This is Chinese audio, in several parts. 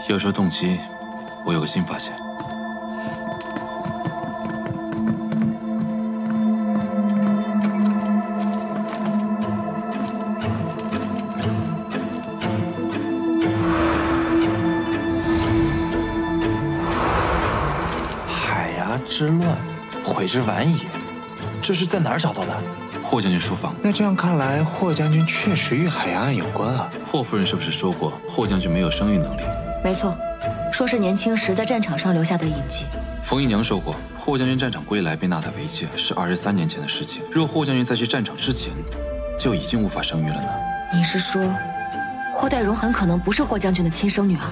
要说动机，我有个新发现。海牙之乱，悔之晚矣。这是在哪儿找到的？霍将军书房。那这样看来，霍将军确实与海牙案有关啊。霍夫人是不是说过，霍将军没有生育能力？没错，说是年轻时在战场上留下的印记。冯姨娘说过，霍将军战场归来被纳塔为妾是23年前的事情。若霍将军在去战场之前就已经无法生育了呢？你是说，霍代荣很可能不是霍将军的亲生女儿？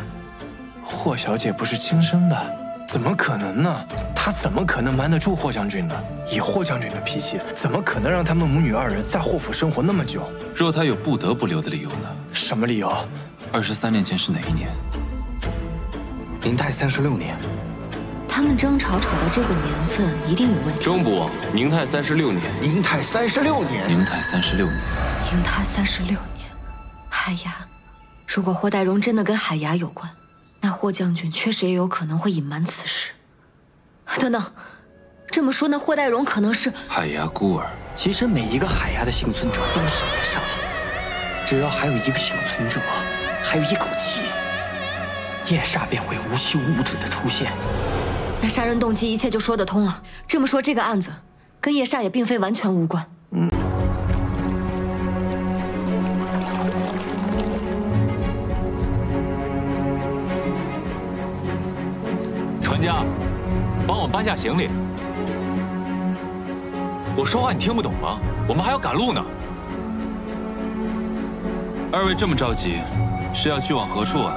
霍小姐不是亲生的，怎么可能呢？她怎么可能瞒得住霍将军呢？以霍将军的脾气，怎么可能让他们母女二人在霍府生活那么久？若他有不得不留的理由呢？什么理由？23年前是哪一年？明太36年。他们争吵吵到这个年份，一定有问题。中部宁泰36年。宁泰36年。宁泰36年。宁泰36年。海牙，如果霍代荣真的跟海牙有关，那霍将军确实也有可能会隐瞒此事。等等，这么说，那霍代荣可能是海牙孤儿。其实每一个海牙的幸存者都是叶煞，只要还有一个幸存者，还有一口气，叶煞便会无休无止的出现。那杀人动机一切就说得通了。这么说，这个案子跟叶煞也并非完全无关。船家，帮我搬下行李。我说话你听不懂吗？我们还要赶路呢。二位这么着急，是要去往何处啊？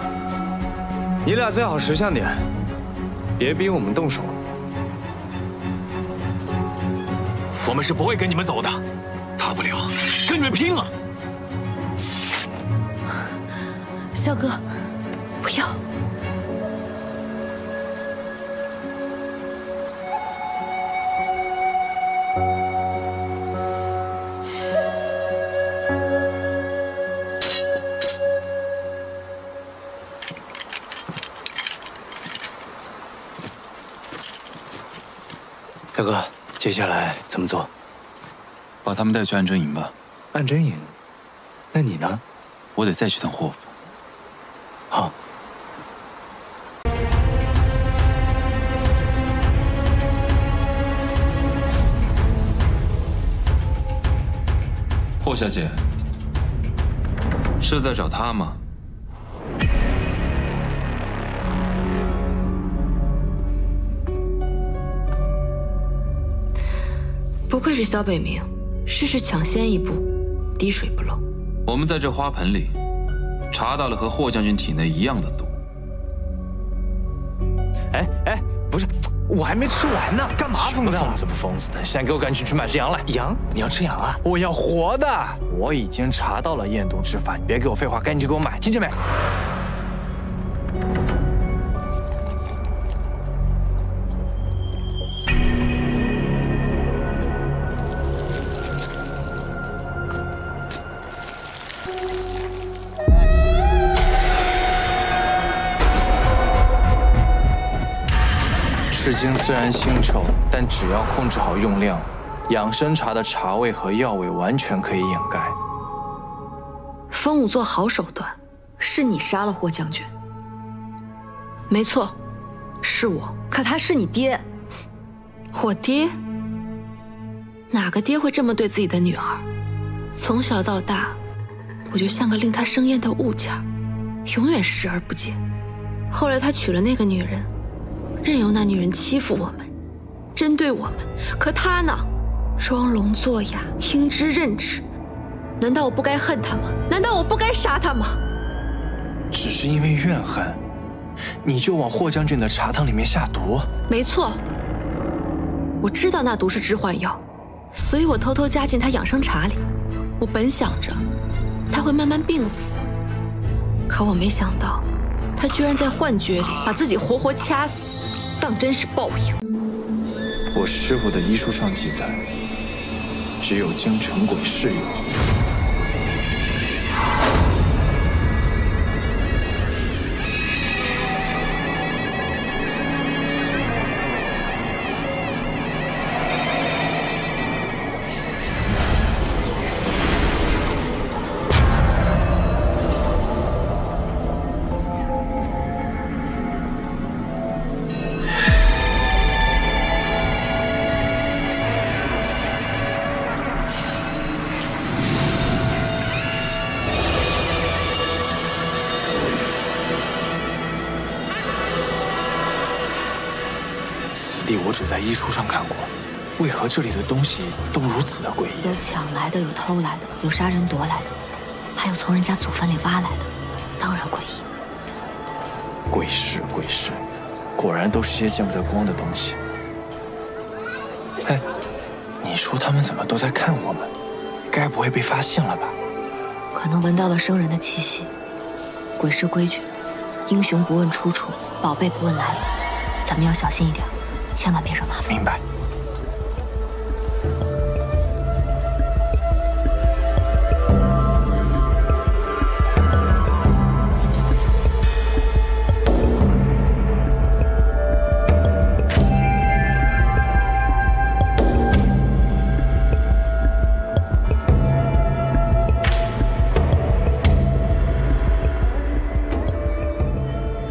你俩最好识相点，别逼我们动手。我们是不会跟你们走的，大不了跟你们拼了。萧哥，不要。大哥，接下来怎么做？把他们带去安贞营吧。安贞营？那你呢？我得再去趟霍府。好。霍小姐，是在找他吗？不愧是萧北明，事事抢先一步，滴水不漏。我们在这花盆里查到了和霍将军体内一样的毒。哎，不是，我还没吃完呢，干嘛疯子？疯子不疯子的，现在给我赶紧去买只羊来。羊？你要吃羊啊？我要活的。我已经查到了验毒之法，你别给我废话，赶紧给我买，听见没？赤精虽然腥臭，但只要控制好用量，养生茶的茶味和药味完全可以掩盖。风舞做好手段，是你杀了霍将军。没错，是我。可他是你爹。我爹？哪个爹会这么对自己的女儿？从小到大，我就像个令他生厌的物件，永远视而不见。后来他娶了那个女人。任由那女人欺负我们，针对我们，可她呢，装聋作哑，听之任之。难道我不该恨她吗？难道我不该杀她吗？只是因为怨恨，你就往霍将军的茶汤里面下毒？没错，我知道那毒是致幻药，所以我偷偷加进他养生茶里。我本想着他会慢慢病死，可我没想到他居然在幻觉里把自己活活掐死，当真是报应。我师父的医书上记载，只有京城鬼是有。我只在医书上看过，为何这里的东西都如此的诡异？有抢来的，有偷来的，有杀人夺来的，还有从人家祖坟里挖来的，当然诡异。鬼事，鬼事，果然都是些见不得光的东西。哎，你说他们怎么都在看我们？该不会被发现了吧？可能闻到了生人的气息。鬼是规矩，英雄不问出处，宝贝不问来路，咱们要小心一点，千万别惹麻烦。明白。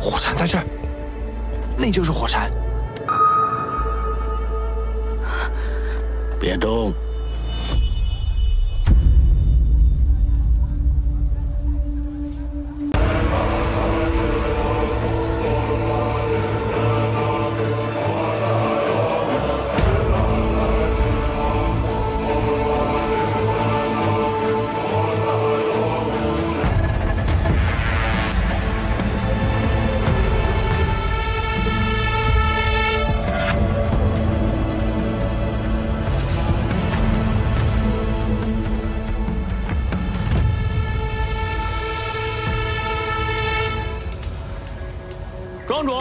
火山在这儿，那就是火山。别动！庄主，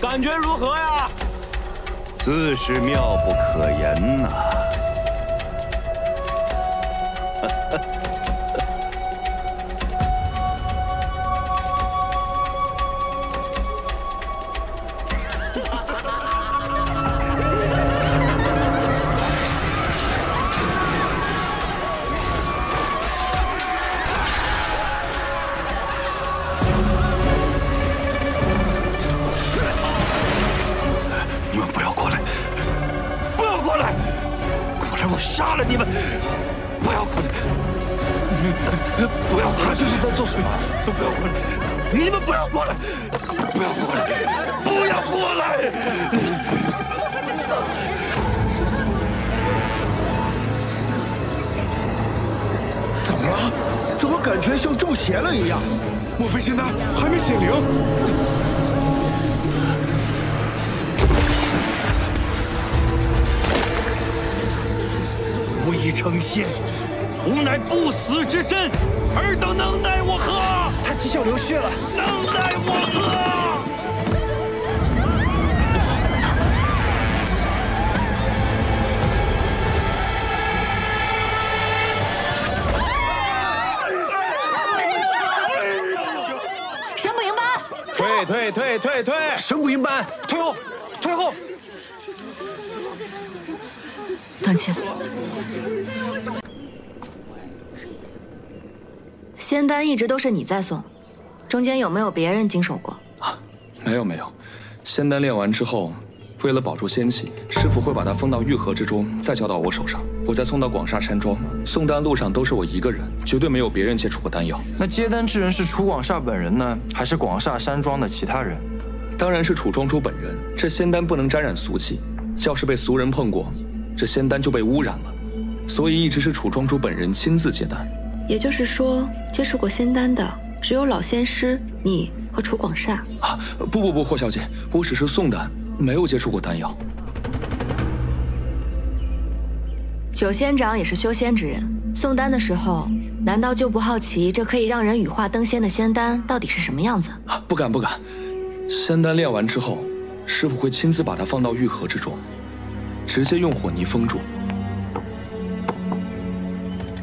感觉如何呀？自是妙不可言呐。你们不要过来！不要过来！过来，我杀了你们！不要过来！不要过来！这是在做什么？不要过来！你们不要过来！不要过来！不要过来！怎么了？怎么感觉像中邪了一样？莫非仙丹还没显灵？吾已成仙，吾乃不死之身，尔等能奈我何？他七窍流血了，能奈我何？神捕营班，退！神捕营班，退后，退后！段青，仙丹一直都是你在送，中间有没有别人经手过？啊，没有。仙丹炼完之后，为了保住仙气，师傅会把它封到玉盒之中，再交到我手上，我再送到广厦山庄。送丹路上都是我一个人，绝对没有别人接触过丹药。那接丹之人是楚广厦本人呢，还是广厦山庄的其他人？当然是楚庄主本人。这仙丹不能沾染俗气，要是被俗人碰过，这仙丹就被污染了。所以一直是楚庄主本人亲自接丹。也就是说，接触过仙丹的只有老仙师、你和楚广厦。啊，不，霍小姐，我只是送丹，没有接触过丹药。九仙长也是修仙之人，送丹的时候，难道就不好奇这可以让人羽化登仙的仙丹到底是什么样子？啊，不敢。仙丹炼完之后，师傅会亲自把它放到玉盒之中，直接用火泥封住，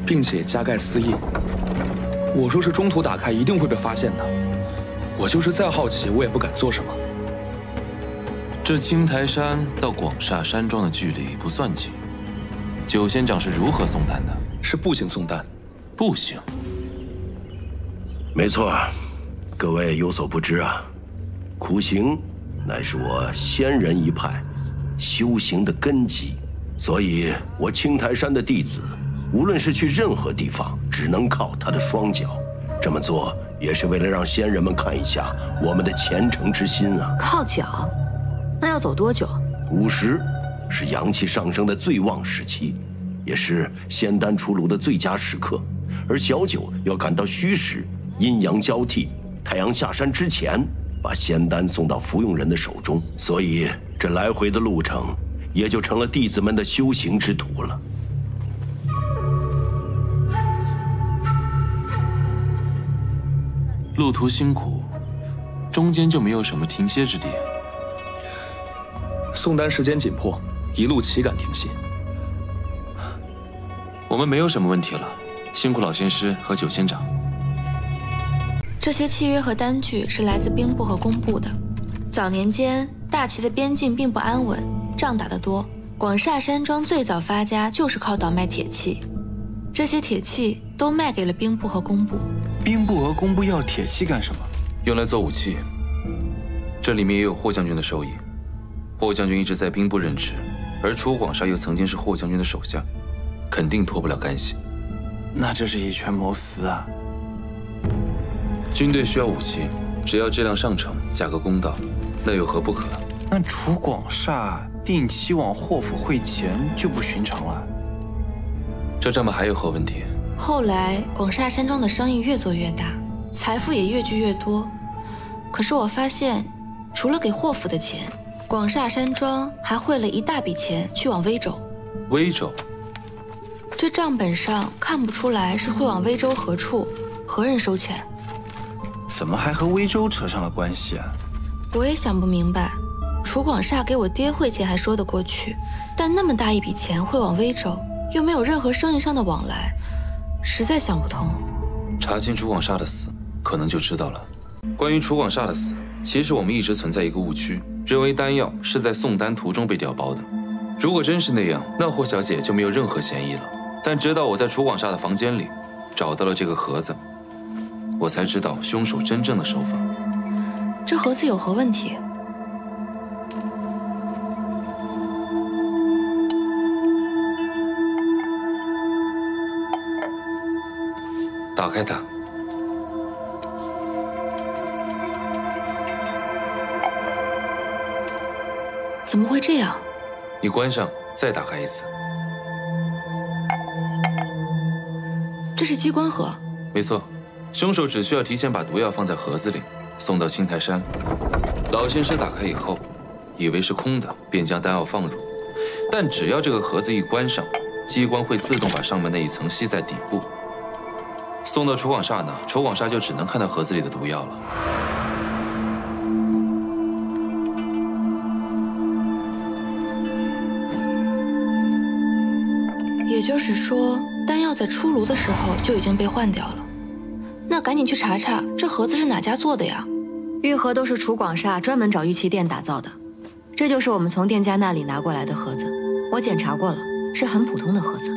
并且加盖私印。我若是中途打开，一定会被发现的。我就是再好奇，我也不敢做什么。这青台山到广厦山庄的距离不算近，九仙长是如何送丹的？是步行送丹。步行？没错，各位有所不知啊，苦行乃是我仙人一派修行的根基，所以我青台山的弟子，无论是去任何地方，只能靠他的双脚。这么做也是为了让仙人们看一下我们的虔诚之心啊。靠脚？那要走多久？ 50是阳气上升的最旺时期，也是仙丹出炉的最佳时刻。而小九要赶到戌时，阴阳交替，太阳下山之前，把仙丹送到服用人的手中。所以这来回的路程，也就成了弟子们的修行之途了。路途辛苦，中间就没有什么停歇之地。送丹时间紧迫，一路岂敢停歇？我们没有什么问题了，辛苦老仙师和九仙长。这些契约和单据是来自兵部和工部的。早年间，大齐的边境并不安稳，仗打得多。广厦山庄最早发家就是靠倒卖铁器，这些铁器都卖给了兵部和工部。兵部和工部要铁器干什么？用来做武器。这里面也有霍将军的手艺。霍将军一直在兵部任职，而楚广厦又曾经是霍将军的手下，肯定脱不了干系。那这是以权谋私啊！军队需要武器，只要质量上乘，价格公道，那有何不可？那楚广厦定期往霍府汇钱就不寻常了。这账目还有何问题？后来广厦山庄的生意越做越大，财富也越聚越多。可是我发现，除了给霍府的钱，广厦山庄还汇了一大笔钱去往威州。威州？这账本上看不出来是汇往威州何处，何人收钱。怎么还和威州扯上了关系啊？我也想不明白。楚广厦给我爹汇钱还说得过去，但那么大一笔钱汇往威州，又没有任何生意上的往来，实在想不通。查清楚广厦的死，可能就知道了。关于楚广厦的死，其实我们一直存在一个误区，认为丹药是在送丹途中被调包的。如果真是那样，那霍小姐就没有任何嫌疑了。但直到我在楚广厦的房间里找到了这个盒子，我才知道凶手真正的手法。这盒子有何问题？打开它。怎么会这样？你关上，再打开一次。这是机关盒。没错，凶手只需要提前把毒药放在盒子里，送到青苔山。老仙师打开以后，以为是空的，便将丹药放入。但只要这个盒子一关上，机关会自动把上面那一层吸在底部。送到楚广厦呢，楚广厦就只能看到盒子里的毒药了。也就是说，丹药在出炉的时候就已经被换掉了。那赶紧去查查，这盒子是哪家做的呀？玉盒都是楚广厦专门找玉器店打造的，这就是我们从店家那里拿过来的盒子。我检查过了，是很普通的盒子。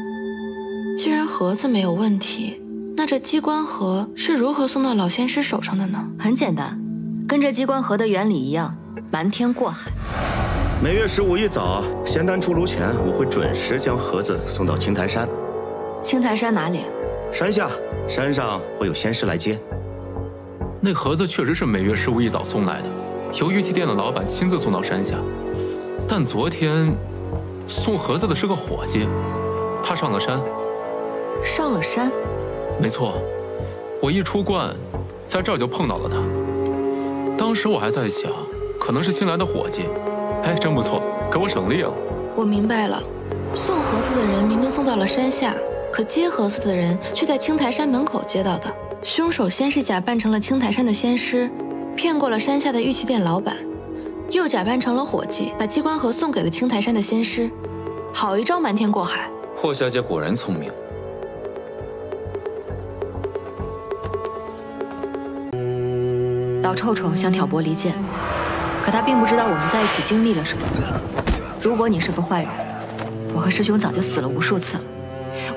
既然盒子没有问题，那这机关盒是如何送到老仙师手上的呢？很简单，跟这机关盒的原理一样，瞒天过海。每月15一早，仙丹出炉前，我会准时将盒子送到青苔山。青苔山哪里？山下，山上会有仙师来接。那盒子确实是每月15一早送来的，由玉器店的老板亲自送到山下。但昨天送盒子的是个伙计，他上了山。上了山？没错，我一出关，在这儿就碰到了他。当时我还在想，可能是新来的伙计。哎，真不错，给我省力了。我明白了，送盒子的人明明送到了山下，可接盒子的人却在青苔山门口接到的。凶手先是假扮成了青苔山的仙师，骗过了山下的玉器店老板，又假扮成了伙计，把机关盒送给了青苔山的仙师。好一招瞒天过海！霍小姐果然聪明。老臭臭想挑拨离间，可他并不知道我们在一起经历了什么。如果你是个坏人，我和师兄早就死了无数次了。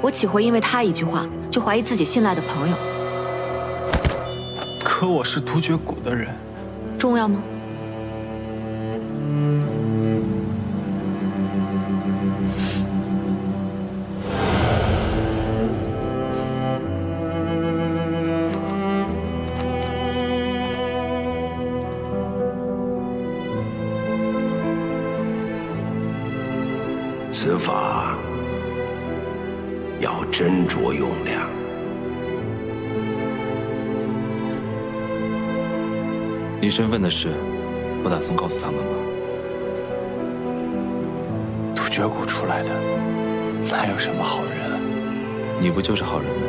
我岂会因为他一句话就怀疑自己信赖的朋友？可我是突厥谷的人，重要吗？法要斟酌用量。你身份的事，不打算告诉他们吗？突厥谷出来的，哪有什么好人啊？你不就是好人吗？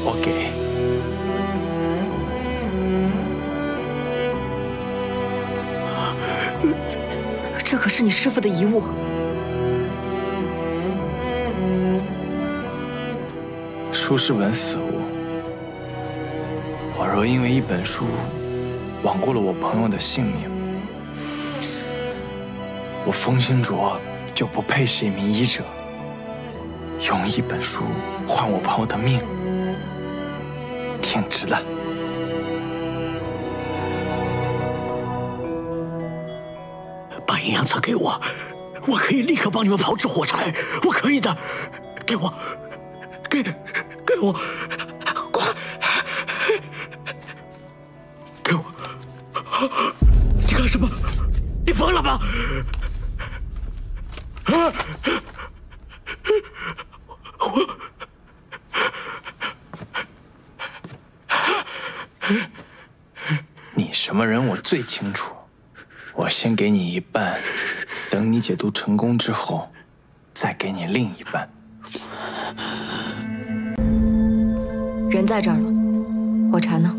我给。这可是你师父的遗物。书是本死物，我若因为一本书枉过了我朋友的性命，我风清浊就不配是一名医者。用一本书换我朋友的命，挺直的。把阴阳册给我，我可以立刻帮你们炮制火柴，我可以的。给我，给我，快，给我！你干什么？你疯了吗？你什么人我最清楚，我先给你一半，等你解毒成功之后，再给你另一半。人在这儿了，火柴呢？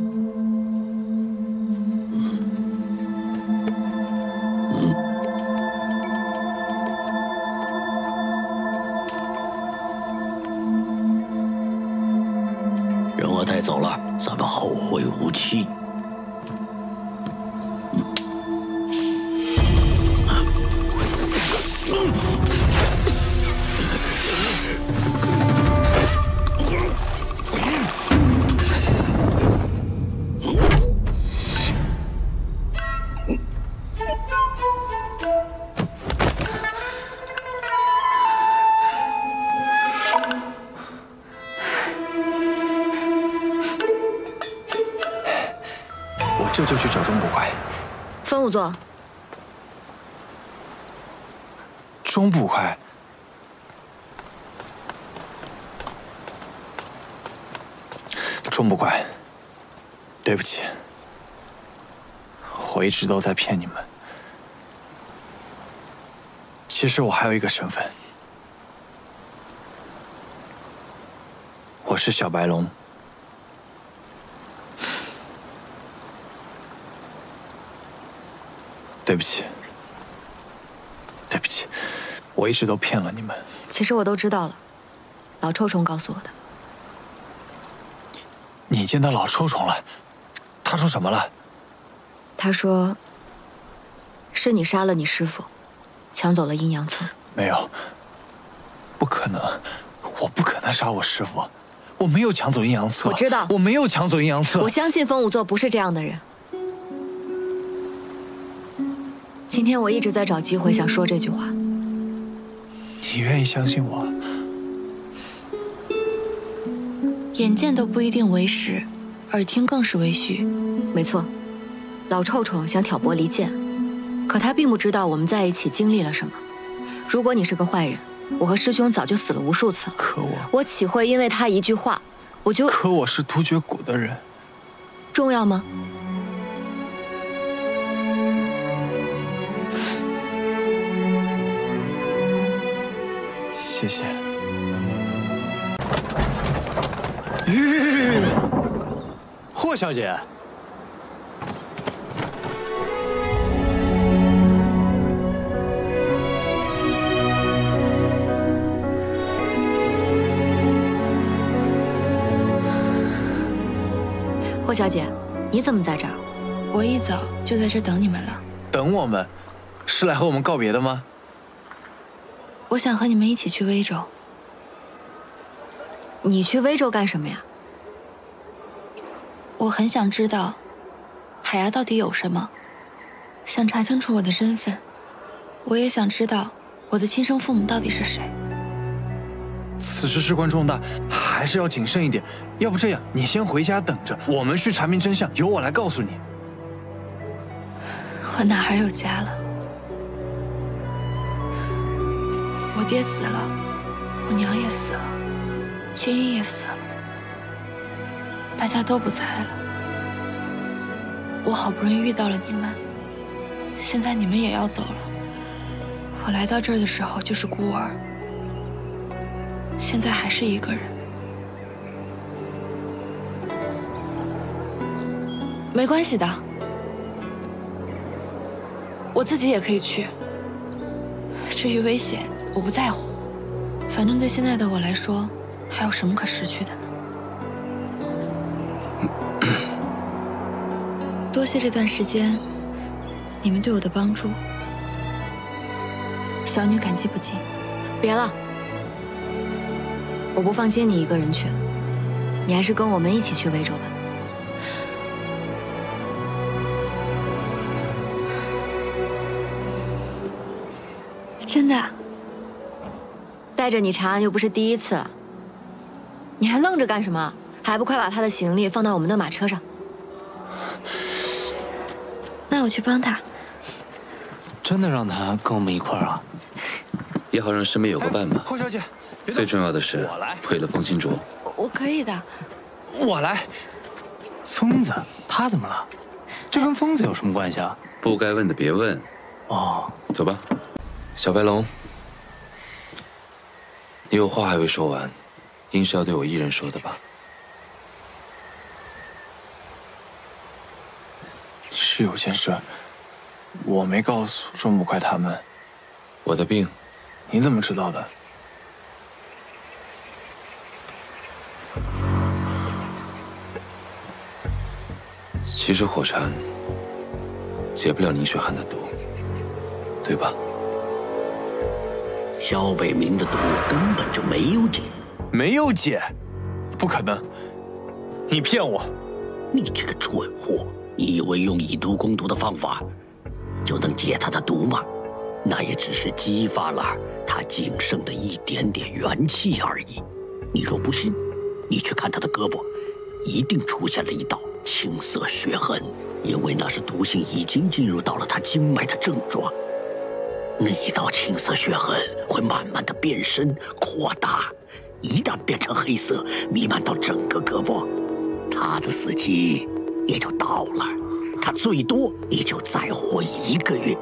人我带走了，咱们后会无期。这就去找钟捕快。分五座。钟捕快，钟捕快，对不起，我一直都在骗你们。其实我还有一个身份，我是小白龙。对不起，对不起，我一直都骗了你们。其实我都知道了，老臭虫告诉我的。你见到老臭虫了？他说什么了？他说，是你杀了你师父，抢走了阴阳册。没有，不可能，我不可能杀我师父，我没有抢走阴阳册。我知道，我没有抢走阴阳册。我相信风五座不是这样的人。今天我一直在找机会想说这句话。你愿意相信我？眼见都不一定为实，耳听更是为虚。没错，老臭虫想挑拨离间，可他并不知道我们在一起经历了什么。如果你是个坏人，我和师兄早就死了无数次。可我岂会因为他一句话，我就……可我是突厥谷的人，重要吗？谢谢。霍小姐，霍小姐，你怎么在这儿？我一早就在这等你们了。等我们，是来和我们告别的吗？我想和你们一起去威州。你去威州干什么呀？我很想知道，海牙到底有什么，想查清楚我的身份。我也想知道，我的亲生父母到底是谁。此事事关重大，还是要谨慎一点。要不这样，你先回家等着，我们去查明真相，由我来告诉你。我哪还有家了？我爹死了，我娘也死了，青衣也死了，大家都不在了。我好不容易遇到了你们，现在你们也要走了。我来到这儿的时候就是孤儿，现在还是一个人。没关系的，我自己也可以去。至于危险，我不在乎，反正对现在的我来说，还有什么可失去的呢？多谢这段时间你们对我的帮助，小女感激不尽。别了，我不放心你一个人去，你还是跟我们一起去威州吧。真的？带着你查案又不是第一次了，你还愣着干什么？还不快把他的行李放到我们的马车上？那我去帮他。真的让他跟我们一块儿啊？也好让身边有个伴嘛。侯小姐，最重要的是配了风心镯。我可以的。我来。疯子，他怎么了？这跟疯子有什么关系啊？不该问的别问。哦，走吧。小白龙，你有话还未说完，应是要对我一人说的吧？是有件事，我没告诉钟捕快他们。我的病，你怎么知道的？其实火禅解不了宁雪寒的毒，对吧？萧北明的毒根本就没有解，没有解，不可能！你骗我！你这个蠢货！你以为用以毒攻毒的方法就能解他的毒吗？那也只是激发了他仅剩的一点点元气而已。你若不信，你去看他的胳膊，一定出现了一道青色血痕，因为那是毒性已经进入到了他经脉的症状。那一道青色血痕会慢慢的变深扩大，一旦变成黑色，弥漫到整个胳膊，他的死期也就到了，他最多也就再活1个月。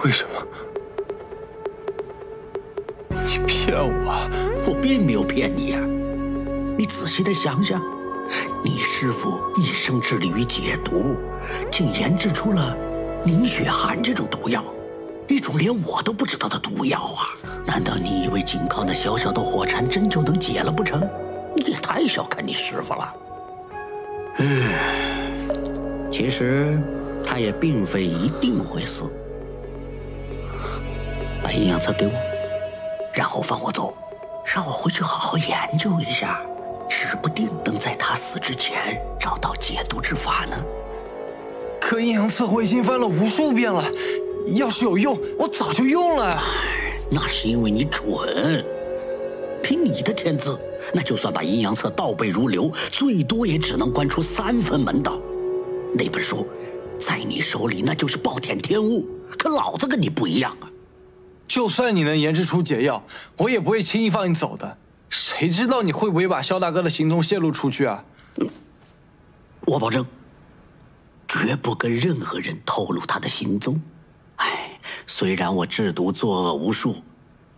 为什么？你骗我！我并没有骗你啊！你仔细的想想，你师父一生致力于解毒，竟研制出了宁雪寒这种毒药，一种连我都不知道的毒药啊！难道你以为仅靠那小小的火禅针就能解了不成？你也太小看你师父了。其实他也并非一定会死。把阴阳册给我，然后放我走，让我回去好好研究一下，指不定能在他死之前找到解毒之法呢。可阴阳册我已经翻了无数遍了，要是有用，我早就用了。那是因为你蠢。凭你的天资，那就算把阴阳册倒背如流，最多也只能观出3分门道。那本书在你手里那就是暴殄天物，可老子跟你不一样啊！就算你能研制出解药，我也不会轻易放你走的。谁知道你会不会把萧大哥的行踪泄露出去啊？我保证，绝不跟任何人透露他的行踪。哎，虽然我制毒作恶无数，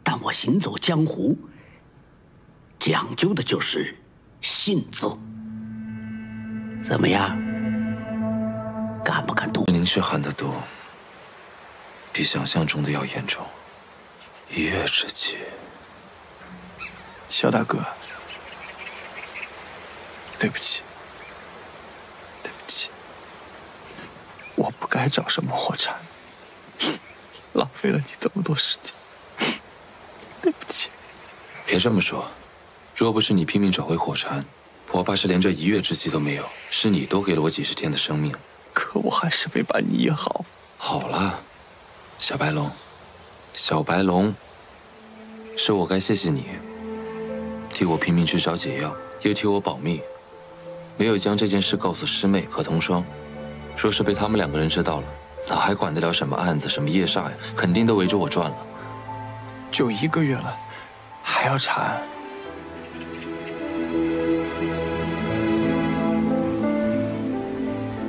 但我行走江湖，讲究的就是信字。怎么样？敢不敢赌？宁雪寒的毒比想象中的要严重，1月之期。萧大哥，对不起，对不起，我不该找什么火禅，浪费了你这么多时间，对不起。别这么说，若不是你拼命找回火禅，我怕是连这1月之期都没有。是你多给了我几10天的生命，可我还是没把你医好。好了，小白龙，小白龙，是我该谢谢你，替我拼命去找解药，又替我保密，没有将这件事告诉师妹和童霜。说是被他们2个人知道了，哪还管得了什么案子，什么夜煞呀？肯定都围着我转了。就1个月了，还要查案？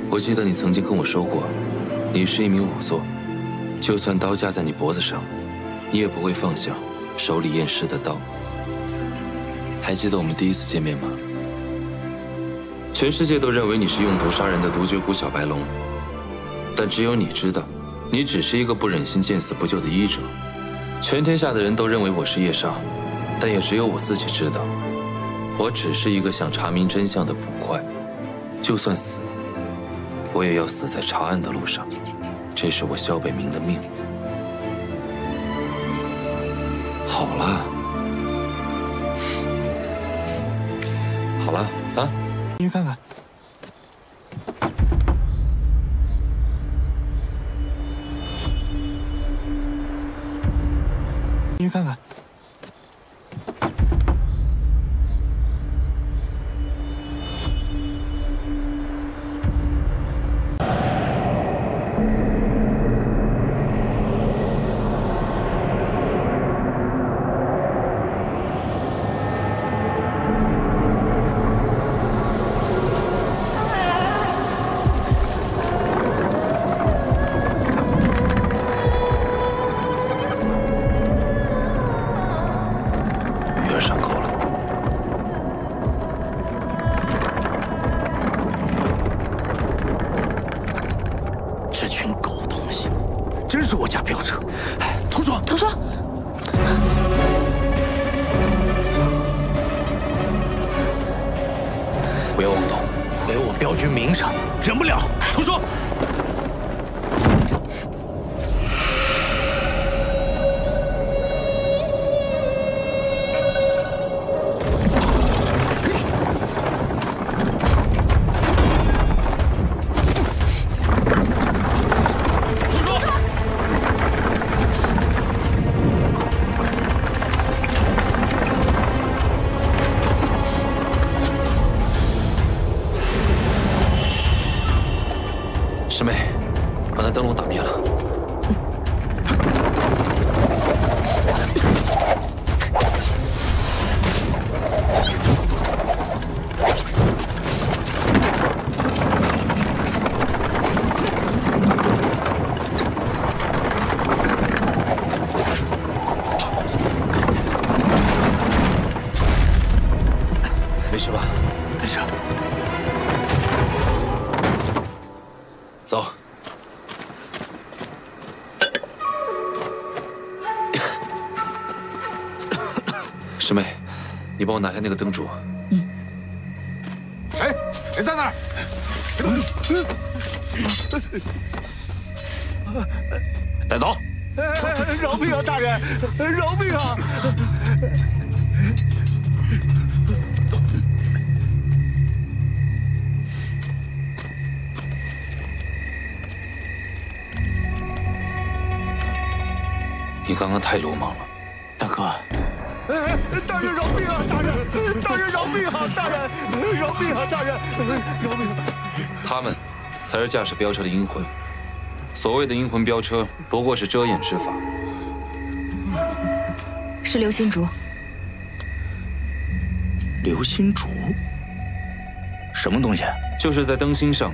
我记得你曾经跟我说过，你是一名仵作，就算刀架在你脖子上，你也不会放下手里验尸的刀。还记得我们第1次见面吗？全世界都认为你是用毒杀人的独绝骨小白龙，但只有你知道，你只是一个不忍心见死不救的医者。全天下的人都认为我是夜煞，但也只有我自己知道，我只是一个想查明真相的捕快。就算死，我也要死在查案的路上，这是我萧北明的命。好了，好了啊！你去看看。你去看看。这群狗东西，真是我家飙车！哎，童爽，童爽，不要妄动，毁我镖局名声，忍不了！童爽。师妹，把那灯笼打灭了。没事吧？没事。走。师妹，你帮我拿下那个灯烛。谁？谁在那儿？带走！饶命啊，大人！饶命啊！你刚刚太鲁莽了，大哥。大人饶命啊！大人，大人饶命啊！大人，饶命啊！大人，饶命！他们才是驾驶飙车的阴魂。所谓的阴魂飙车，不过是遮掩之法。是流星烛。流星烛？什么东西？就是在灯芯上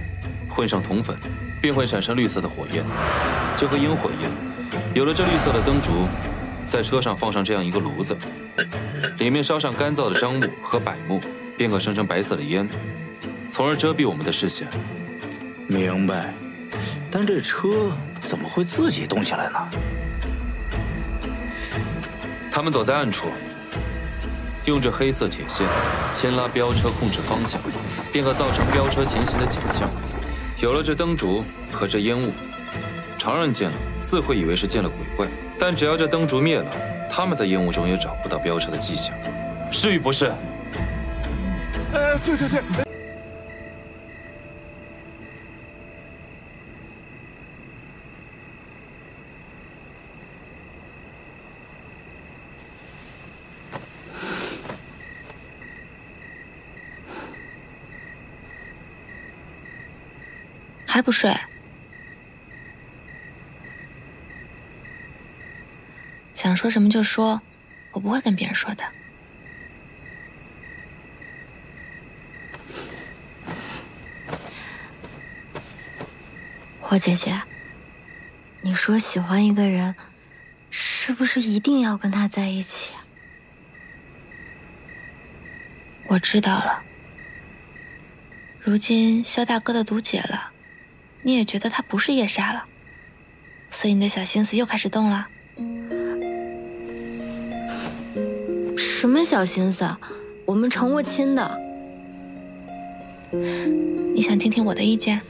混上铜粉，便会产生绿色的火焰，就和烟火一样。有了这绿色的灯烛，在车上放上这样一个炉子，里面烧上干燥的樟木和柏木，便可生成白色的烟，从而遮蔽我们的视线。明白。但这车怎么会自己动起来呢？他们躲在暗处，用这黑色铁线牵拉飙车控制方向，便可造成飙车前行的景象。有了这灯烛和这烟雾，常人见了自会以为是见了鬼怪，但只要这灯烛灭了，他们在烟雾中也找不到飙车的迹象，是与不是？对对对。还不睡？想说什么就说，我不会跟别人说的。霍姐姐，你说喜欢一个人，是不是一定要跟他在一起？我知道了。如今萧大哥的毒解了，你也觉得他不是夜叉了，所以你的小心思又开始动了。什么小心思？我们成过亲的。你想听听我的意见？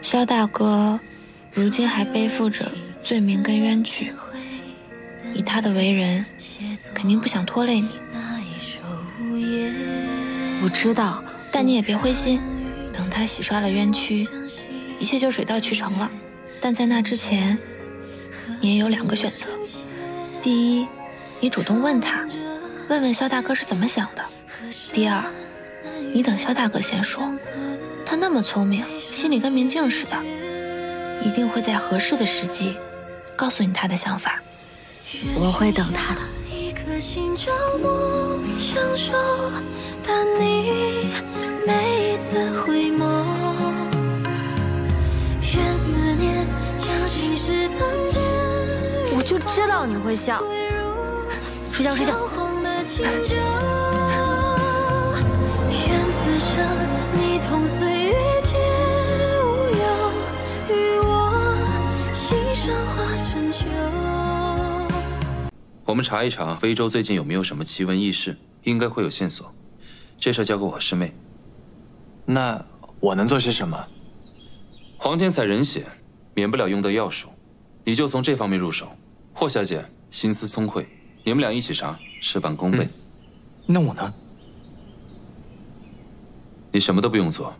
萧大哥如今还背负着罪名跟冤屈，以他的为人，肯定不想拖累你。我知道，但你也别灰心，等他洗刷了冤屈，一切就水到渠成了。但在那之前，你也有2个选择：第一，你主动问他，问问萧大哥是怎么想的；第二，你等萧大哥先说，他那么聪明，心里跟明镜似的，一定会在合适的时机告诉你他的想法。我会等他的。一颗心朝暮相守，但你每一次回眸，愿思念将心事藏进。我就知道你会笑。睡觉睡觉。愿此生你同岁月皆无忧，与我心上花春秋。我们查一查徽州最近有没有什么奇闻异事，应该会有线索。这事交给我和师妹。那我能做些什么？黄天采人血，免不了用到药术，你就从这方面入手。霍小姐心思聪慧，你们俩一起查，事半功倍。那我呢？你什么都不用做，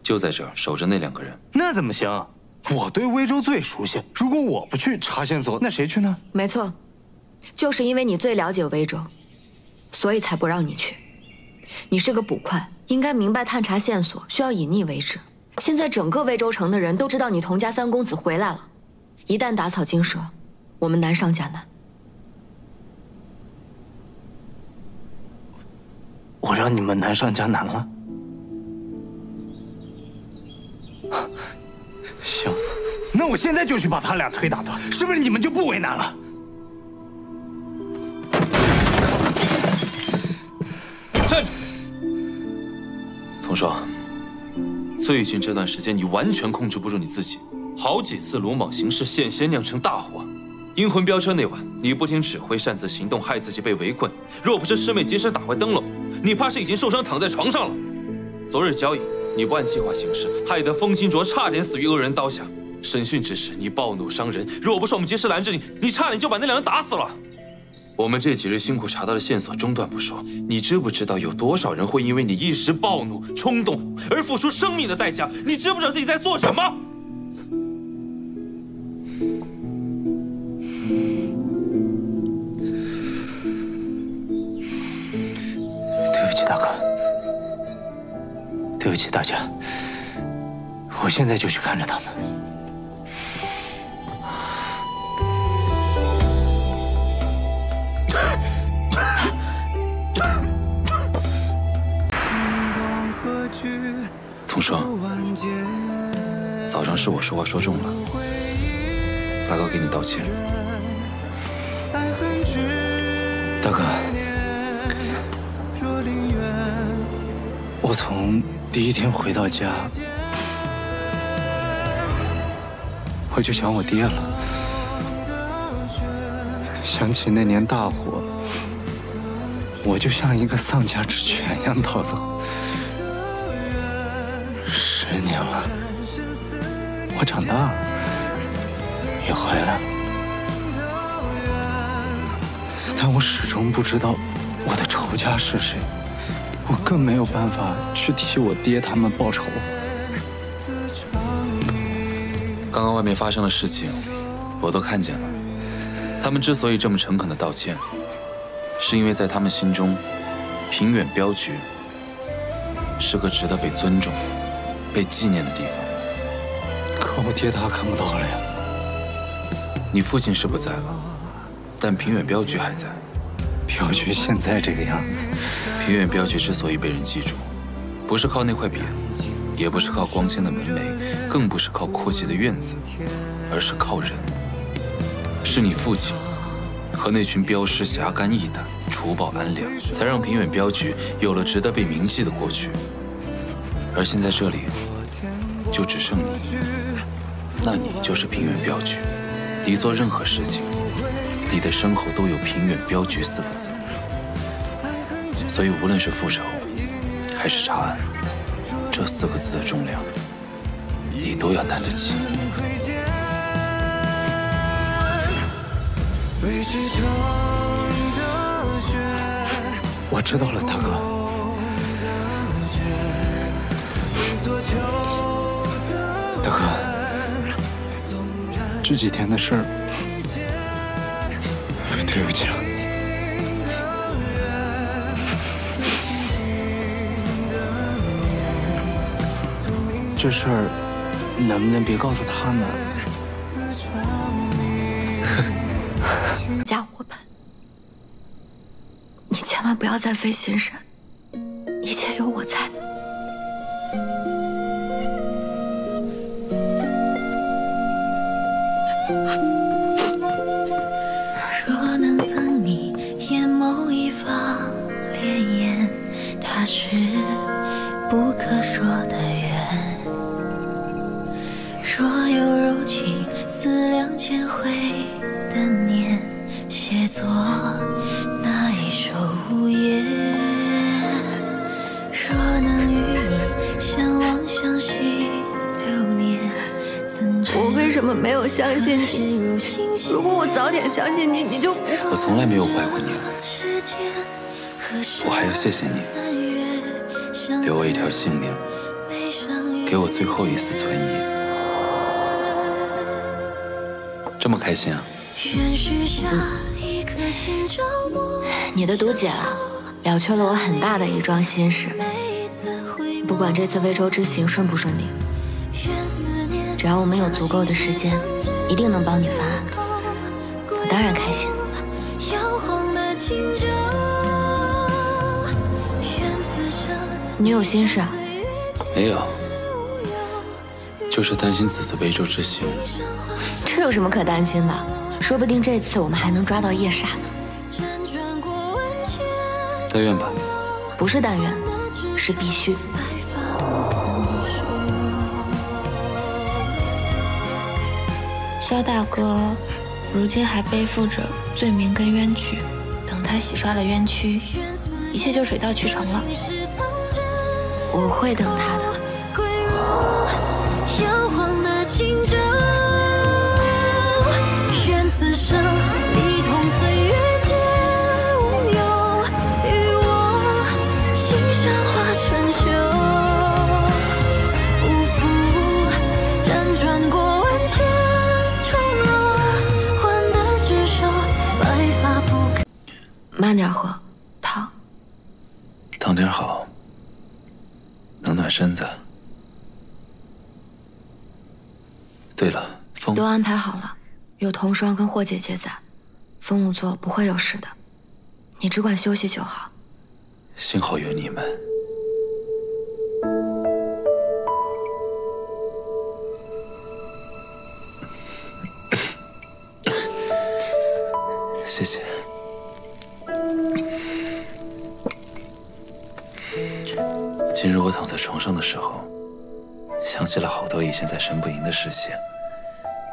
就在这儿守着那2个人。那怎么行？我对徽州最熟悉，如果我不去查线索，那谁去呢？没错，就是因为你最了解徽州，所以才不让你去。你是个捕快，应该明白探查线索需要以逆为治。现在整个徽州城的人都知道你佟家3公子回来了，一旦打草惊蛇，我们难上加难。我让你们难上加难了？行，那我现在就去把他俩腿打断，是不是你们就不为难了？站住！童双，最近这段时间你完全控制不住你自己，好几次鲁莽行事，险些酿成大祸。阴魂飙车那晚，你不听指挥，擅自行动，害自己被围困。若不是师妹及时打坏灯笼，你怕是已经受伤躺在床上了。昨日交易，你不按计划行事，害得风清浊差点死于恶人刀下。审讯之时，你暴怒伤人，若不是我们及时拦着你，你差点就把那2人打死了。我们这几日辛苦查到的线索中断不说，你知不知道有多少人会因为你一时暴怒、冲动而付出生命的代价？你知不知道自己在做什么？对不起，大哥。对不起大家，我现在就去看着他们。童双，早上是我说话说重了，大哥给你道歉。大哥，我从第一天回到家，我就想我爹了，想起那年大火，我就像一个丧家之犬一样逃走。10年了，我长大了，也回来了，但我始终不知道我的仇家是谁，我更没有办法去替我爹他们报仇。刚刚外面发生的事情，我都看见了。他们之所以这么诚恳的道歉，是因为在他们心中，平远镖局是个值得被尊重、被纪念的地方。可我爹他看不到了呀。你父亲是不在了，但平远镖局还在。镖局现在这个样子，平远镖局之所以被人记住，不是靠那块匾，也不是靠光鲜的门楣，更不是靠阔气的院子，而是靠人。是你父亲和那群镖师侠肝义胆、除暴安良，才让平远镖局有了值得被铭记的过去。而现在这里就只剩你，那你就是平远镖局。你做任何事情，你的身后都有平远镖局4个字。所以无论是复仇还是查案，这4个字的重量你都要担得起。我知道了，大哥。大哥，这几天的事儿，对不起啊。这事儿能不能别告诉他们？家伙们，你千万不要再费心神，一切有我在。若能赠你眼眸一方潋滟，它是不可说的缘。若有柔情思量间回的念，写作那一首无言。若能与你相望相惜流年，我为什么没有相信你？如果我早点相信你，你就不会。我从来没有怪过你，我还要谢谢你，留我一条性命，给我最后一丝存疑。这么开心啊？你的毒解了，了却了我很大的一桩心事。不管这次微州之行顺不顺利，只要我们有足够的时间，一定能帮你翻案。我当然开心。你有心事啊？没有，就是担心此次微州之行。这有什么可担心的？说不定这次我们还能抓到夜煞呢。但愿吧。不是但愿，是必须。萧大哥如今还背负着罪名跟冤屈，等他洗刷了冤屈，一切就水到渠成了。我会等他的。摇晃的轻舟，愿此生一同岁月皆无忧，与我心上化春秋，不负辗转过万千重落，换得执手白发不可。慢点喝，烫。烫点好，能暖身子。对了，都安排好了，有童双跟霍姐姐在，风仵作不会有事的，你只管休息就好。幸好有你们。谢谢。今日我躺在床上的时候，想起了好多以前在神不营的事情。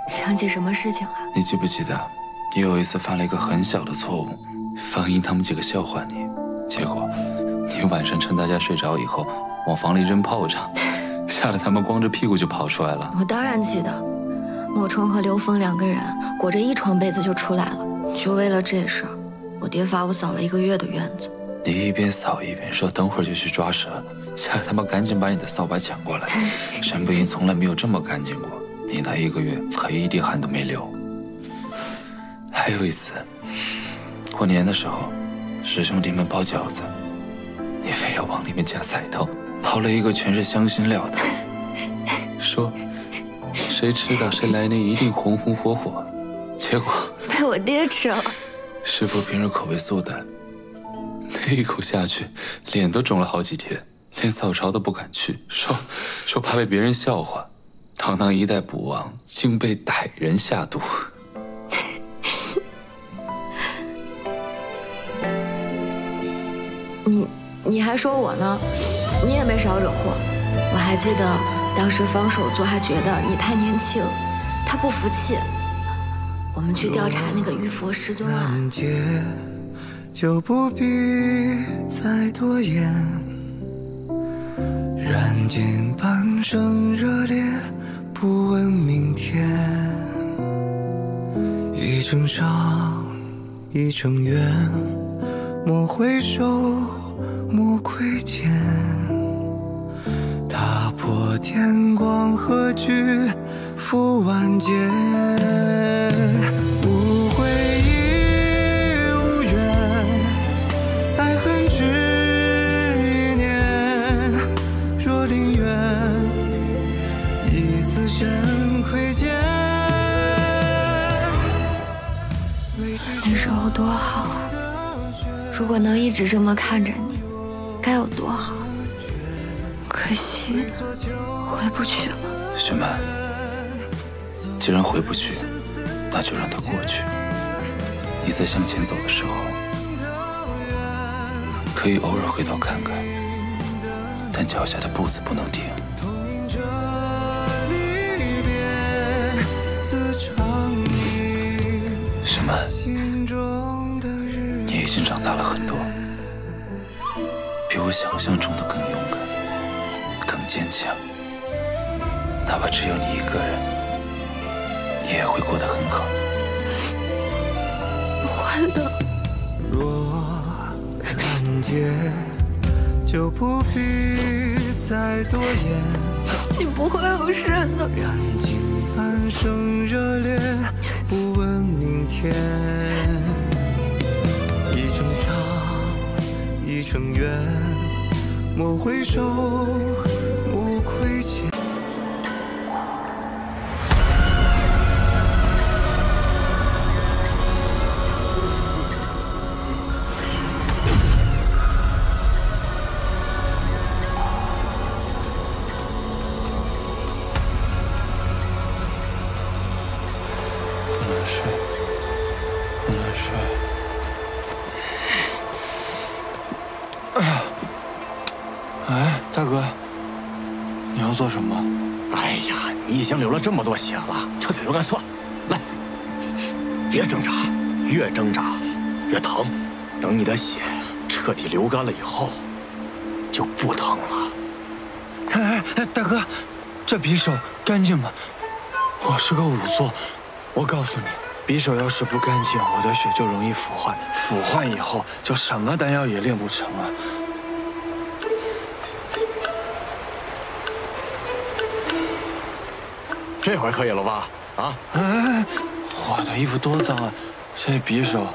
想起什么事情了？你记不记得，你有一次犯了一个很小的错误，方英他们几个笑话你，结果你晚上趁大家睡着以后，往房里扔炮仗，吓得他们光着屁股就跑出来了。我当然记得，莫冲和刘峰2个人裹着一床被子就出来了，就为了这事儿，我爹罚我扫了1个月的院子。你一边扫一边说等会儿就去抓蛇，吓得他们赶紧把你的扫把抢过来。神不营从来没有这么干净过，你那1个月可一滴汗都没流。还有一次，过年的时候，师兄弟们包饺子，你非要往里面加菜刀，包了一个全是香辛料的，说谁吃到谁来年一定红红火火，结果被我爹吃了。师傅平时口味素淡，那一口下去，脸都肿了好几天，连早朝都不敢去，说怕被别人笑话。堂堂一代捕王，竟被歹人下毒。你还说我呢？你也没少惹祸。我还记得当时方首座还觉得你太年轻，他不服气。我们去调查那个玉佛师尊案，就不必再多言。人间半生热烈，不问明天。一程伤，一程缘，莫回首，莫窥见。踏破天光，何惧赴万劫？无悔亦无怨，爱恨只一念。若宁愿以此身窥见。那时候多好啊！如果能一直这么看着你，该有多好。可惜回不去了。雪曼，既然回不去，那就让它过去。你在向前走的时候，可以偶尔回头看看，但脚下的步子不能停。雪曼，你已经长大了很多，比我想象中的更勇敢，更坚强。哪怕只有你一个人，你也会过得很好。会的。若看见，就不必再多言。你不会有事的。燃尽半生热烈，不问明天。一程长，一程远，莫回首，莫窥见。大哥，你要做什么？哎呀，你已经流了这么多血了，就得留根算。来，别挣扎，越挣扎越疼。等你的血彻底流干了以后，就不疼了。哎，大哥，这匕首干净吗？我是个仵作，我告诉你，匕首要是不干净，我的血就容易腐坏，腐坏以后就什么丹药也炼不成了。这回可以了吧？啊！哎，我的衣服多脏啊！这匕首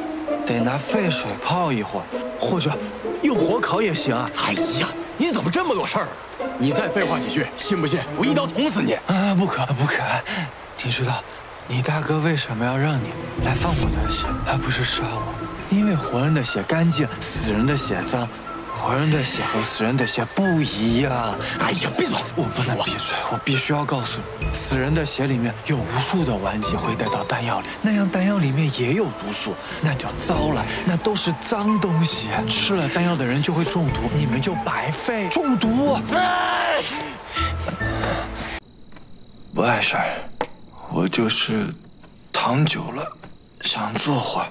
得拿沸水泡一会儿，或者用火烤也行啊！哎呀，你怎么这么多事儿？你再废话几句，信不信我一刀捅死你？啊，不可不可！你知道，你大哥为什么要让你来放我的血，而不是杀我？因为活人的血干净，死人的血脏。活人的血和死人的血不一样。哎呀，闭嘴！我不能闭嘴，我必须要告诉你，死人的血里面有无数的顽疾会带到丹药里，那样丹药里面也有毒素，那就糟了，那都是脏东西，吃了丹药的人就会中毒，你们就白费，中毒。不碍事儿，我就是躺久了，想坐会儿。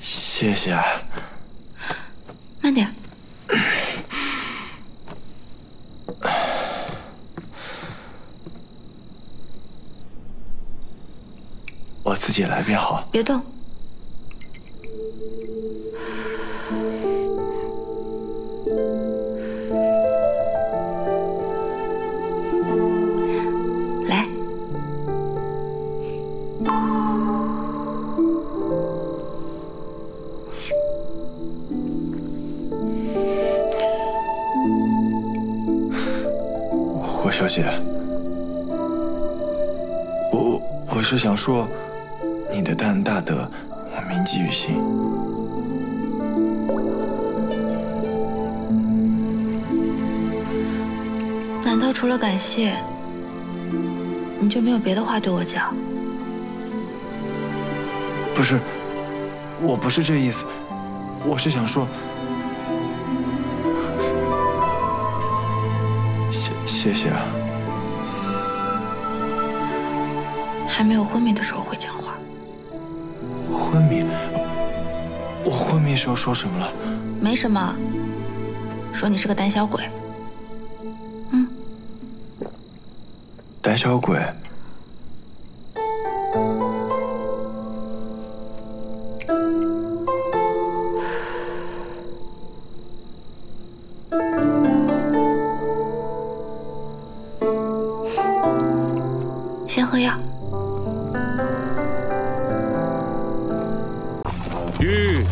谢谢。慢点。我自己来便好。别动。来。姐，我是想说，你的大恩大德，我铭记于心。难道除了感谢，你就没有别的话对我讲？不是，我不是这意思，我是想说，谢谢啊。还没有昏迷的时候会讲话。昏迷？我昏迷时候说什么了？没什么，说你是个胆小鬼。胆小鬼？先喝药。玉，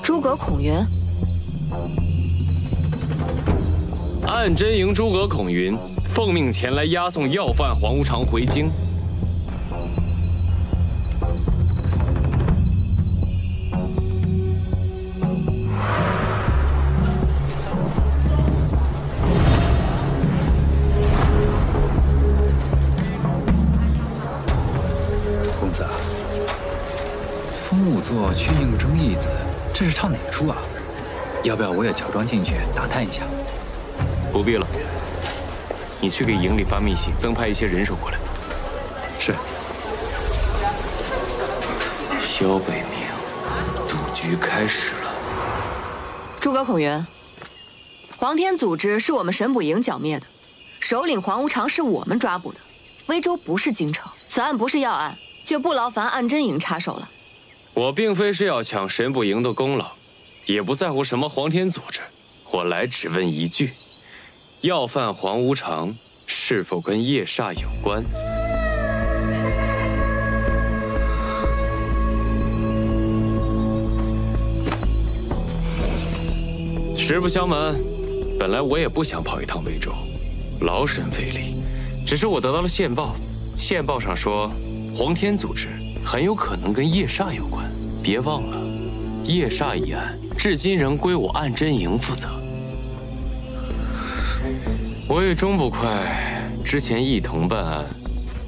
诸葛孔云。暗真营诸葛孔云奉命前来押送要犯黄无常回京。公子啊，风仵作去应征义子，这是唱哪出啊？要不要我也乔装进去打探一下？不必了，你去给营里发密信，增派一些人手过来。是。萧北明，赌局开始了。诸葛孔云，黄天组织是我们神捕营剿灭的，首领黄无常是我们抓捕的，威州不是京城，此案不是要案，就不劳烦暗真营插手了。我并非是要抢神捕营的功劳，也不在乎什么黄天组织，我来只问一句。要犯黄无常是否跟夜煞有关？实不相瞒，本来我也不想跑一趟威州，劳神费力。只是我得到了线报，线报上说黄天组织很有可能跟夜煞有关。别忘了，夜煞一案至今仍归我暗真营负责。我与钟捕快之前一同办案，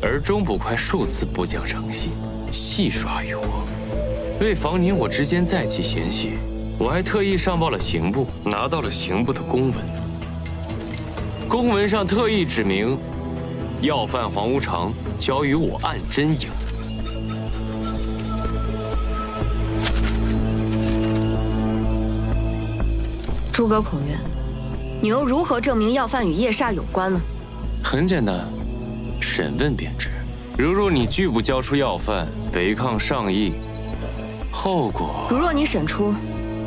而钟捕快数次不讲诚信，戏耍于我。为防您我之间再起嫌隙，我还特意上报了刑部，拿到了刑部的公文。公文上特意指明，要犯黄无常交于我暗真营。诸葛孔云，你又如何证明要犯与夜煞有关呢？很简单，审问便知。如若你拒不交出要犯，违抗上意，后果……如若你审出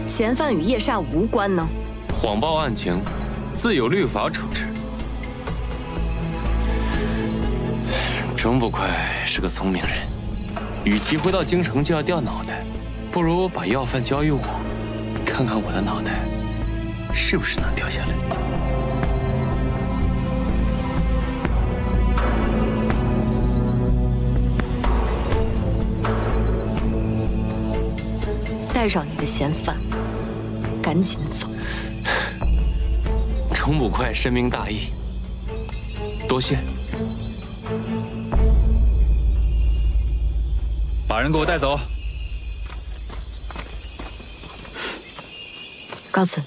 嫌犯与夜煞无关呢？谎报案情，自有律法处置。钟捕快是个聪明人，与其回到京城就要掉脑袋，不如把要犯交于我，看看我的脑袋是不是能掉下来。带上你的嫌犯，赶紧走。钟捕快深明大义，多谢。把人给我带走。告辞。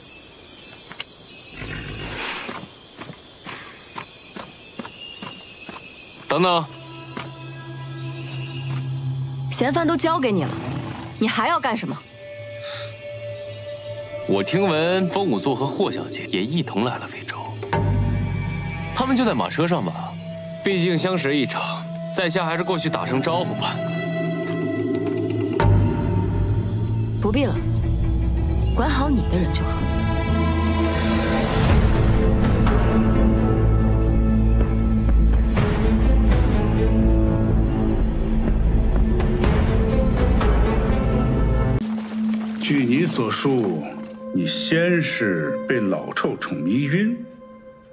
等等，嫌犯都交给你了，你还要干什么？我听闻风仵作和霍小姐也一同来了魏州，他们就在马车上吧？毕竟相识一场，在下还是过去打声招呼吧。不必了，管好你的人就好。据你所述，你先是被老臭虫迷晕，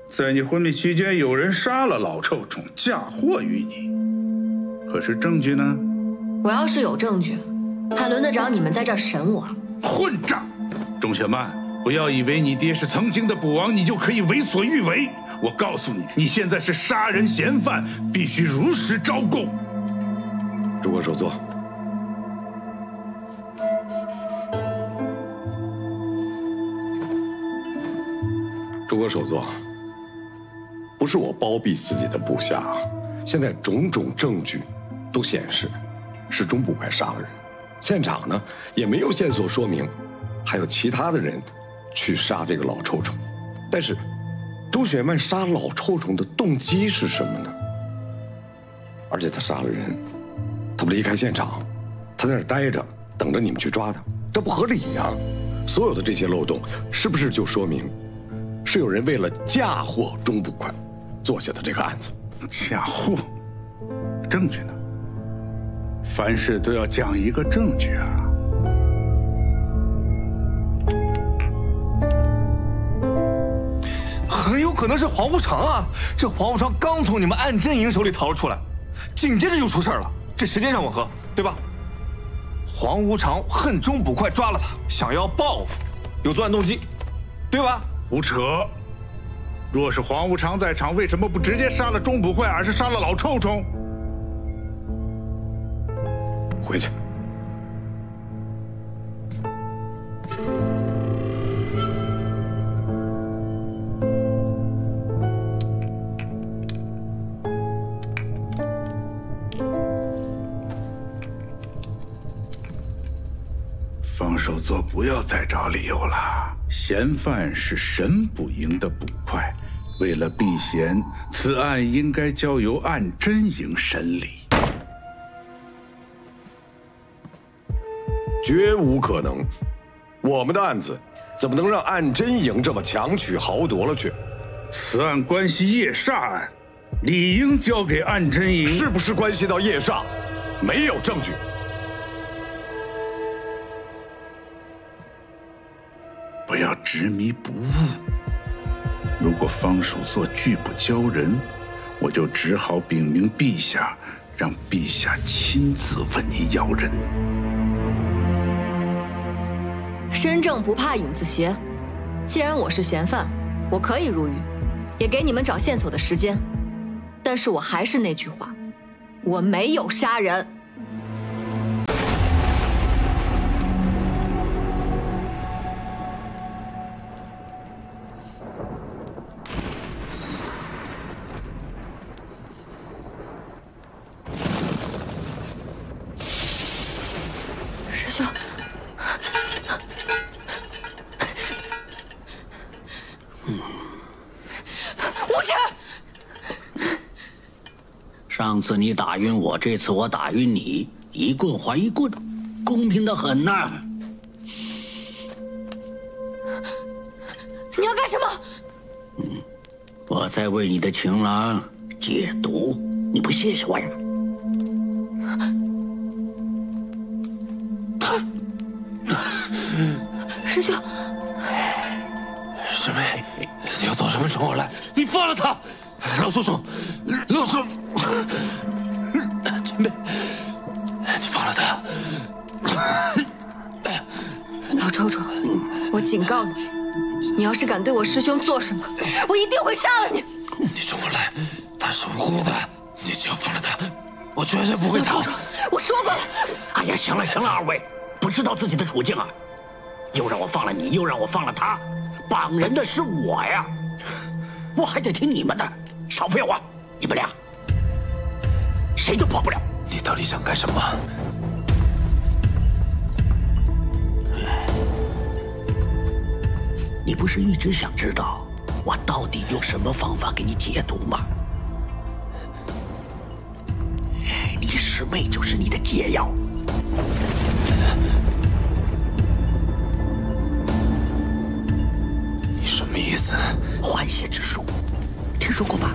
在你昏迷期间，有人杀了老臭虫，嫁祸于你。可是证据呢？我要是有证据，还轮得着你们在这儿审我？混账！钟雪曼，不要以为你爹是曾经的捕王，你就可以为所欲为。我告诉你，你现在是杀人嫌犯，必须如实招供。诸葛首座。诸葛首座，不是我包庇自己的部下啊，现在种种证据都显示是钟捕快杀了人，现场呢也没有线索说明还有其他的人去杀这个老臭虫。但是周雪曼杀老臭虫的动机是什么呢？而且他杀了人，他不离开现场，他在那儿待着等着你们去抓他，这不合理呀。所有的这些漏洞是不是就说明是有人为了嫁祸钟捕快做下的这个案子？嫁祸？证据呢？凡事都要讲一个证据啊。很有可能是黄无常啊！这黄无常刚从你们暗针营手里逃了出来，紧接着就出事了，这时间上吻合，对吧？黄无常恨钟捕快抓了他，想要报复，有作案动机，对吧？胡扯！若是黄无常在场，为什么不直接杀了钟捕快，而是杀了老臭虫？回去。方首座，不要再找理由了。嫌犯是神捕营的捕快，为了避嫌，此案应该交由暗针营审理。绝无可能，我们的案子怎么能让暗针营这么强取豪夺了去？此案关系夜煞案，理应交给暗针营。是不是关系到夜煞？没有证据。不要执迷不悟。如果方首座拒不交人，我就只好禀明陛下，让陛下亲自问您要人。身正不怕影子斜，既然我是嫌犯，我可以入狱，也给你们找线索的时间。但是我还是那句话，我没有杀人。上次你打晕我，这次我打晕你，一棍还一棍，公平得很呐。你要干什么？我在为你的情郎解毒，你不谢谢我呀？师兄，师妹，你要做什么冲我来？你放了他！老叔叔，老叔，前辈，你放了他。老臭臭，我警告你，你要是敢对我师兄做什么，我一定会杀了你。你冲我来，他是无辜的，你只要放了他，我绝对不会逃。我说过了。哎呀，行了行了，二位不知道自己的处境啊！又让我放了你，又让我放了他，绑人的是我呀，我还得听你们的。少废话，你们俩谁都跑不了。你到底想干什么？你不是一直想知道我到底用什么方法给你解毒吗？你师妹就是你的解药。你什么意思？换血之术，听说过吧？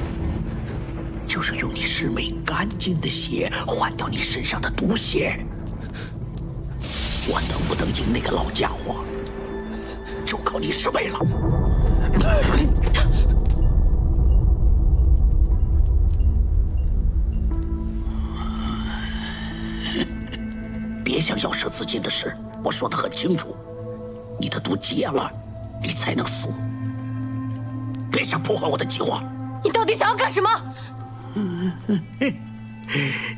就是用你师妹干净的血换掉你身上的毒血。我能不能赢那个老家伙，就道你是为了。别想要舍自尽的事，我说得很清楚。你的毒解了，你才能死。别想破坏我的计划！你到底想要干什么？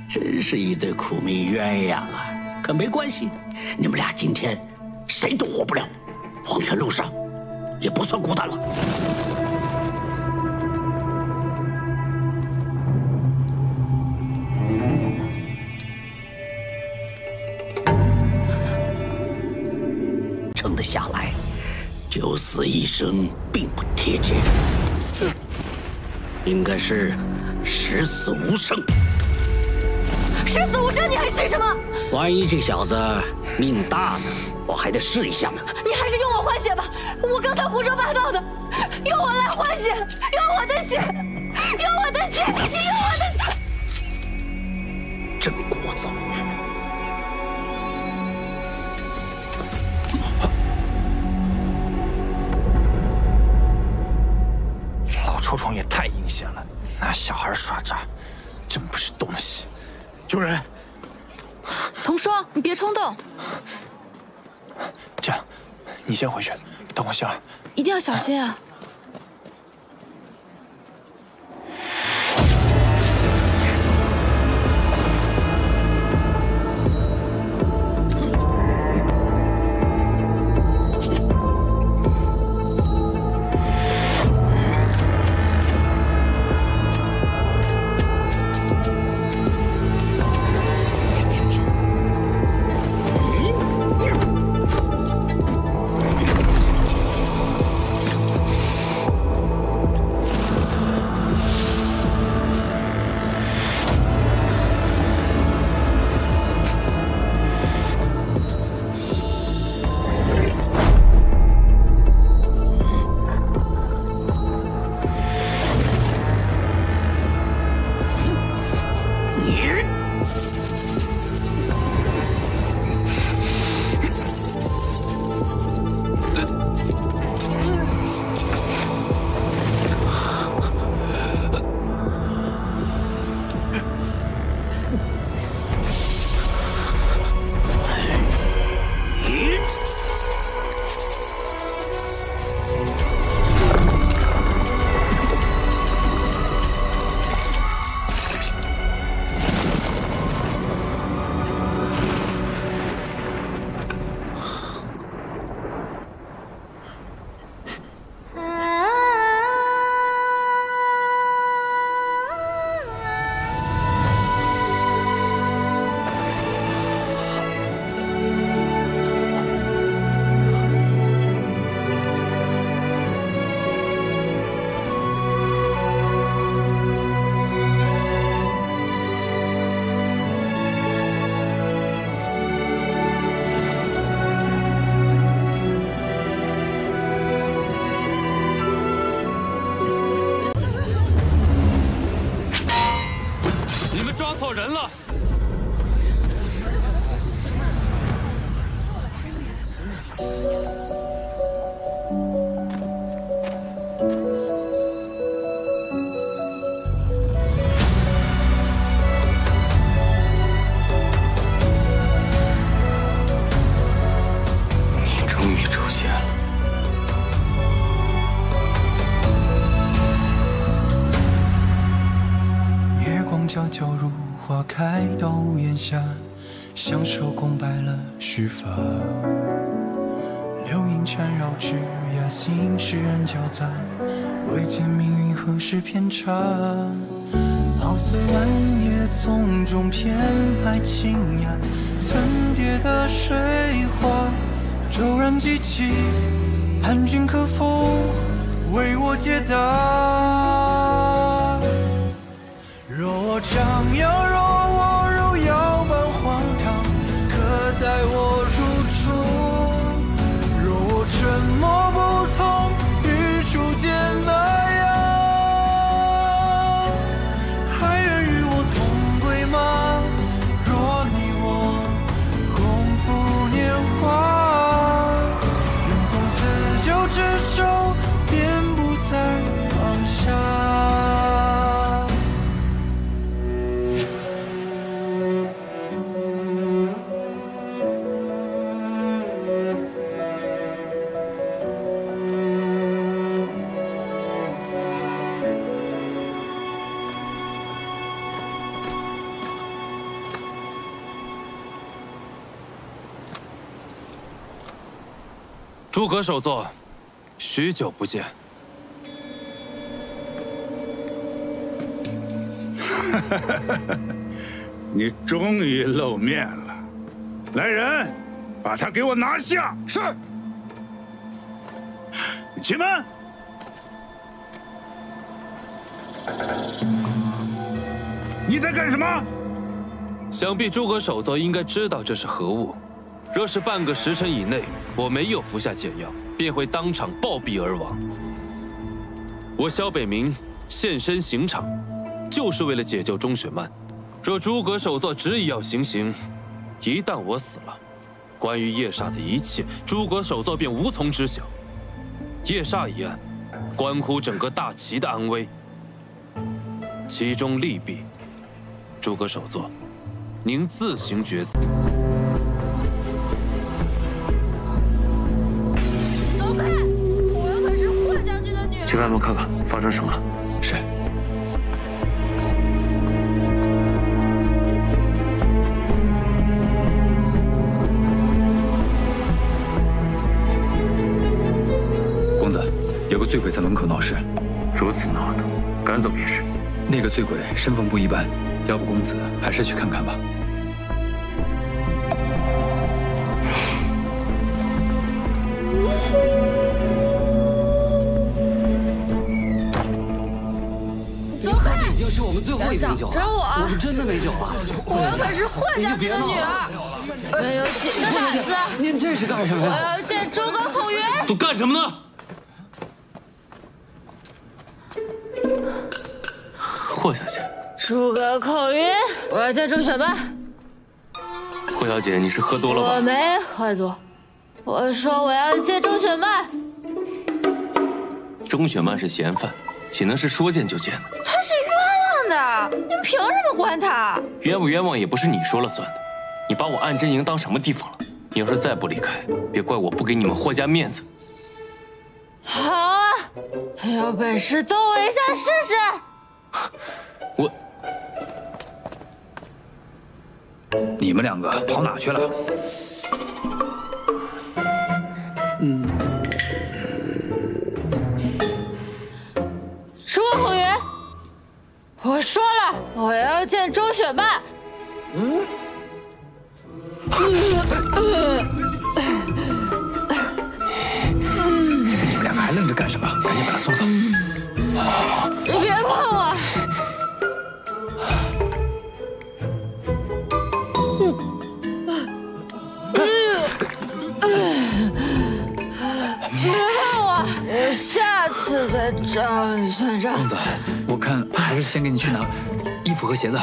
真是一对苦命鸳鸯啊！可没关系，你们俩今天谁都活不了，黄泉路上也不算孤单了。撑得下来，九死一生并不贴切，应该是十死无生。十死无生，你还试什么？万一这小子命大呢，我还得试一下呢。你还是用我换血吧，我刚才胡说八道的，用我来换血，用我的血，用我的血，你用我的血。真聒噪！老臭虫也太阴险了，拿小孩耍诈，真不是东西。救人！童双，你别冲动。这样，你先回去，等我杏儿。一定要小心啊！错人了。你终于出现了。 皎皎如花开到屋檐下，相守共白了须发。流萤缠绕枝桠，心事人交杂，未见命运何时偏差。好似满野丛中偏爱轻雅，层叠的水花，骤然记起，盼君可否为我解答？ 若我张扬，若我如妖般荒唐，可待我如初？若我沉默不痛，与初见那样，还愿与我同归吗？若你我共赴年华，愿从此就诸葛首座，许久不见。你终于露面了，来人，把他给我拿下！是。启门。你在干什么？想必诸葛首座应该知道这是何物。若是半个时辰以内我没有服下解药，便会当场暴毙而亡。我萧北明现身刑场，就是为了解救钟雪漫。若诸葛首座执意要行刑，一旦我死了，关于夜煞的一切，诸葛首座便无从知晓。夜煞一案，关乎整个大齐的安危，其中利弊，诸葛首座，您自行抉择。走开！我可是霍将军的女儿。去外面看看发生什么了。是。公子，有个醉鬼在门口闹事。如此闹腾，赶走便是。那个醉鬼身份不一般，要不公子还是去看看吧。走开！已经是我们最后一瓶酒了。等着我！我们真的没酒了。我可是霍将军的女儿，没有几个胆子。您这是干什么我呀？要见诸葛孔云。都干什么呢？霍小姐，诸葛孔云，我要见钟雪漫。霍小姐，你是喝多了吧？我没喝多，我说我要见钟雪漫。钟雪漫是嫌犯，岂能是说见就见呢？他是冤枉的，你们凭什么关他？冤不冤枉也不是你说了算的。你把我暗针营当什么地方了？你要是再不离开，别怪我不给你们霍家面子。好啊，有本事揍我一下试试。我，你们两个跑哪去了？诸葛孔云，我说了，我要见钟雪漫。你们两个还愣着干什么？赶紧把他送走！你别碰我！别碰我！我下次再找你算账。公子，我看还是先给你去拿衣服和鞋子。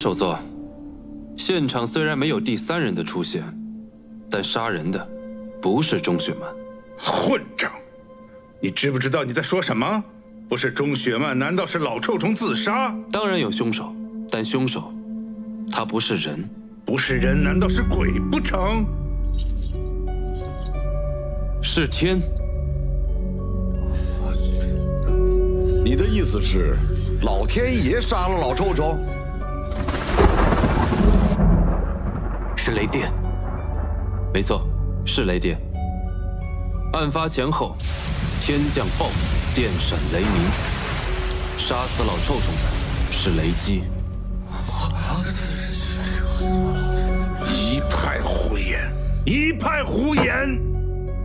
首座，现场虽然没有第三人的出现，但杀人的不是钟雪漫。混账！你知不知道你在说什么？不是钟雪漫，难道是老臭虫自杀？当然有凶手，但凶手他不是人。不是人，难道是鬼不成？是天。你的意思是，老天爷杀了老臭虫？是雷电。没错，是雷电。案发前后，天降暴雨，电闪雷鸣，杀死老臭虫的是雷击。一派胡言，一派胡言！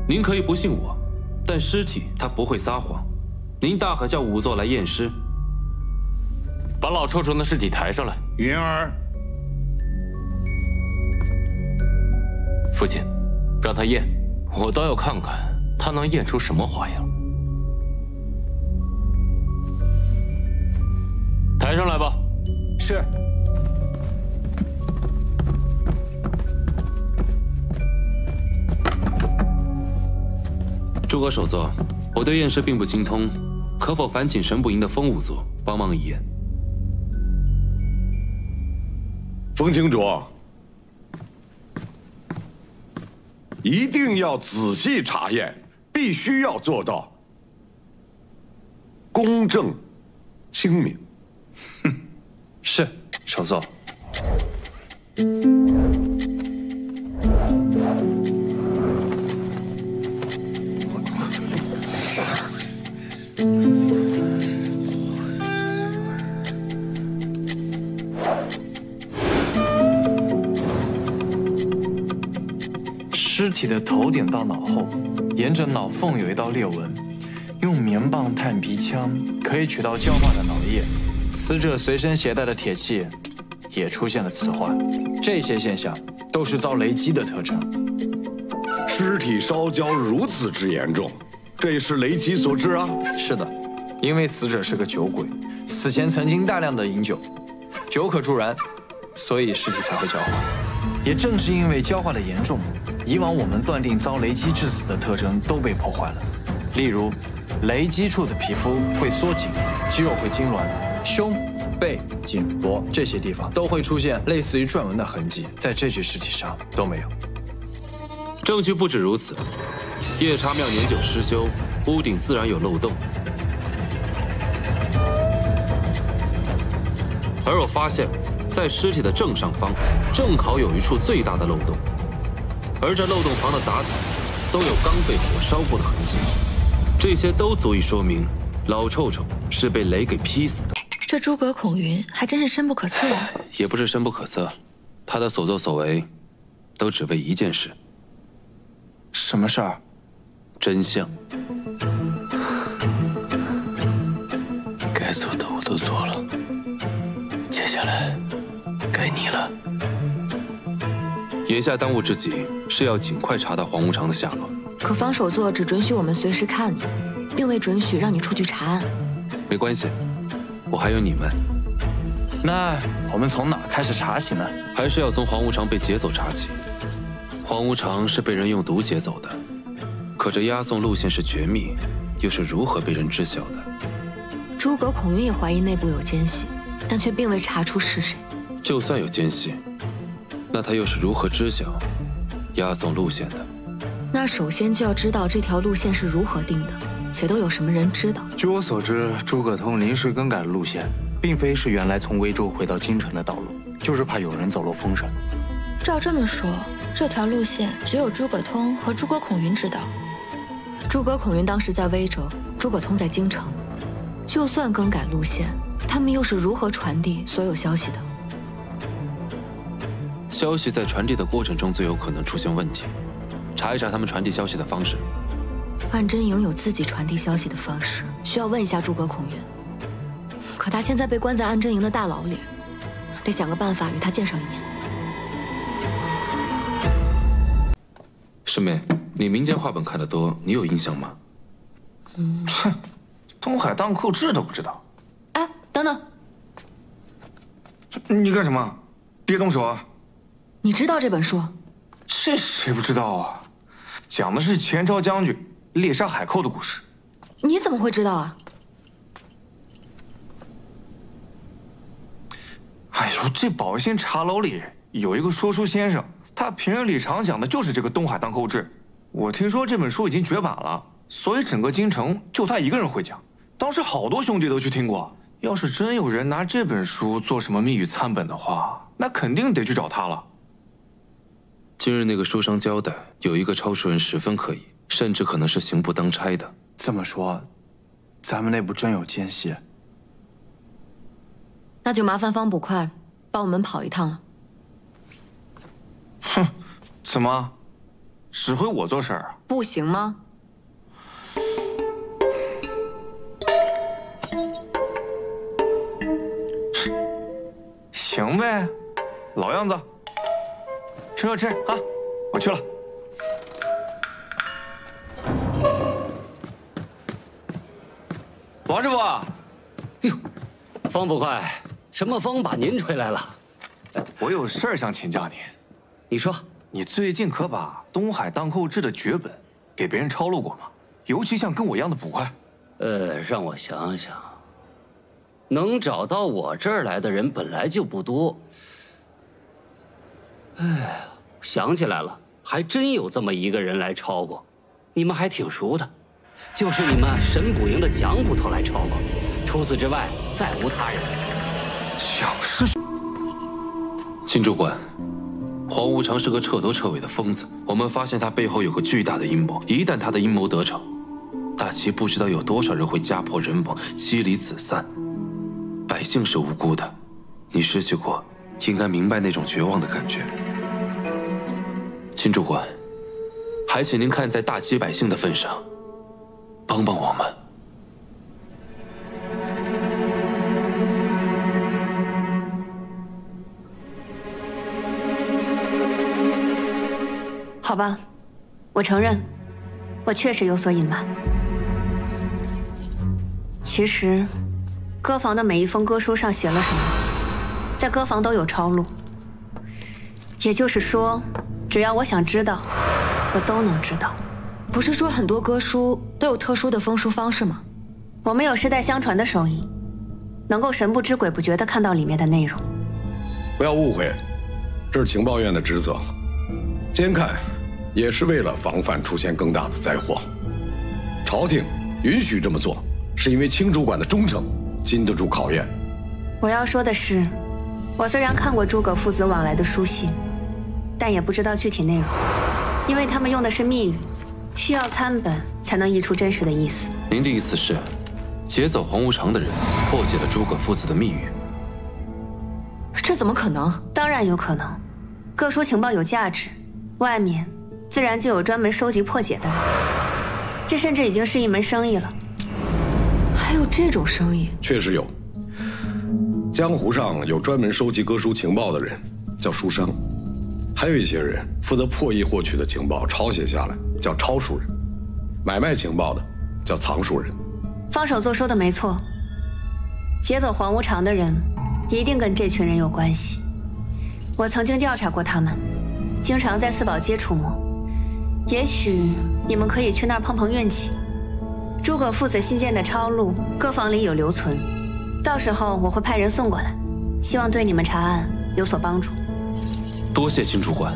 您可以不信我，但尸体他不会撒谎。您大可叫仵作来验尸，把老臭虫的尸体抬上来。云儿，父亲，让他验，我倒要看看他能验出什么花样。抬上来吧。是。诸葛首座，我对验尸并不精通，可否烦请神捕营的风仵作帮忙一验？风清主，一定要仔细查验，必须要做到公正、精明。哼，是首座。尸体的头顶到脑后，沿着脑缝有一道裂纹，用棉棒探鼻腔可以取到焦化的脑液。死者随身携带的铁器也出现了磁化，这些现象都是遭雷击的特征。尸体烧焦如此之严重，这也是雷击所致啊？是的，因为死者是个酒鬼，死前曾经大量的饮酒，酒可助燃，所以尸体才会焦化。也正是因为焦化的严重，以往我们断定遭雷击致死的特征都被破坏了。例如，雷击处的皮肤会缩紧，肌肉会痉挛，胸、背、颈脖这些地方都会出现类似于转纹的痕迹，在这具尸体上都没有。证据不止如此，夜叉庙年久失修，屋顶自然有漏洞。而我发现，在尸体的正上方，正好有一处最大的漏洞，而这漏洞旁的杂草都有刚被火烧过的痕迹，这些都足以说明老臭臭是被雷给劈死的。这诸葛孔云还真是深不可测啊！也不是深不可测，他的所作所为，都只为一件事。什么事儿？真相。该做的我都做了，接下来该你了。眼下当务之急是要尽快查到黄无常的下落。可方首座只准许我们随时看你，并未准许让你出去查案。没关系，我还有你们。那我们从哪开始查起呢？还是要从黄无常被劫走查起。黄无常是被人用毒劫走的，可这押送路线是绝密，又是如何被人知晓的？诸葛孔云也怀疑内部有奸细，但却并未查出是谁。就算有奸细，那他又是如何知晓押送路线的？那首先就要知道这条路线是如何定的，且都有什么人知道。据我所知，诸葛通临时更改了路线，并非是原来从威州回到京城的道路，就是怕有人走漏风声。照这么说，这条路线只有诸葛通和诸葛孔云知道。诸葛孔云当时在威州，诸葛通在京城。就算更改路线，他们又是如何传递所有消息的？消息在传递的过程中最有可能出现问题，查一查他们传递消息的方式。万真营有自己传递消息的方式，需要问一下诸葛孔云。可他现在被关在安真营的大牢里，得想个办法与他见上一面。师妹，你民间话本看得多，你有印象吗？哼，东海荡寇志都不知道。哎，等等，你干什么？别动手啊！你知道这本书？这谁不知道啊？讲的是前朝将军猎杀海寇的故事。你怎么会知道啊？哎呦，这宝兴茶楼里有一个说书先生，他平日里常讲的就是这个东海荡寇志。我听说这本书已经绝版了，所以整个京城就他一个人会讲。当时好多兄弟都去听过。要是真有人拿这本书做什么密语参本的话，那肯定得去找他了。今日那个书商交代，有一个超熟人十分可疑，甚至可能是刑部当差的。这么说，咱们内部真有奸细？那就麻烦方捕快帮我们跑一趟了。哼，怎么，指挥我做事儿啊？不行吗？行呗，老样子。吃就吃啊，我去了。王师傅，哟，方捕快，什么风把您吹来了？我有事儿想请教你。你说，你最近可把《东海荡寇志》的绝本给别人抄录过吗？尤其像跟我一样的捕快。让我想想。能找到我这儿来的人本来就不多。哎，想起来了，还真有这么一个人来抄过。你们还挺熟的，就是你们神捕营的蒋捕头来抄过。除此之外，再无他人。蒋师兄，秦主管，黄无常是个彻头彻尾的疯子。我们发现他背后有个巨大的阴谋，一旦他的阴谋得逞，大齐不知道有多少人会家破人亡、妻离子散。百姓是无辜的，你失去过，应该明白那种绝望的感觉。秦主管，还请您看在大齐百姓的份上，帮帮我们。好吧，我承认，我确实有所隐瞒。其实，歌房的每一封歌书上写了什么，在歌房都有抄录。也就是说，只要我想知道，我都能知道。不是说很多歌书都有特殊的封书方式吗？我们有世代相传的手艺，能够神不知鬼不觉地看到里面的内容。不要误会，这是情报院的职责，监看也是为了防范出现更大的灾祸。朝廷允许这么做，是因为卿主管的忠诚经得住考验。我要说的是，我虽然看过诸葛父子往来的书信，但也不知道具体内容，因为他们用的是密语，需要参本才能译出真实的意思。您的意思是，劫走黄无常的人破解了诸葛父子的密语？这怎么可能？当然有可能，各书情报有价值，外面自然就有专门收集破解的人，这甚至已经是一门生意了。还有这种生意？确实有。江湖上有专门收集歌书情报的人，叫书商；还有一些人负责破译获取的情报抄写下来，叫抄书人；买卖情报的叫藏书人。方首座说的没错，劫走黄无常的人一定跟这群人有关系。我曾经调查过他们，经常在四宝街出没，也许你们可以去那儿碰碰运气。诸葛父子信件的抄录，各房里有留存，到时候我会派人送过来，希望对你们查案有所帮助。多谢秦主管。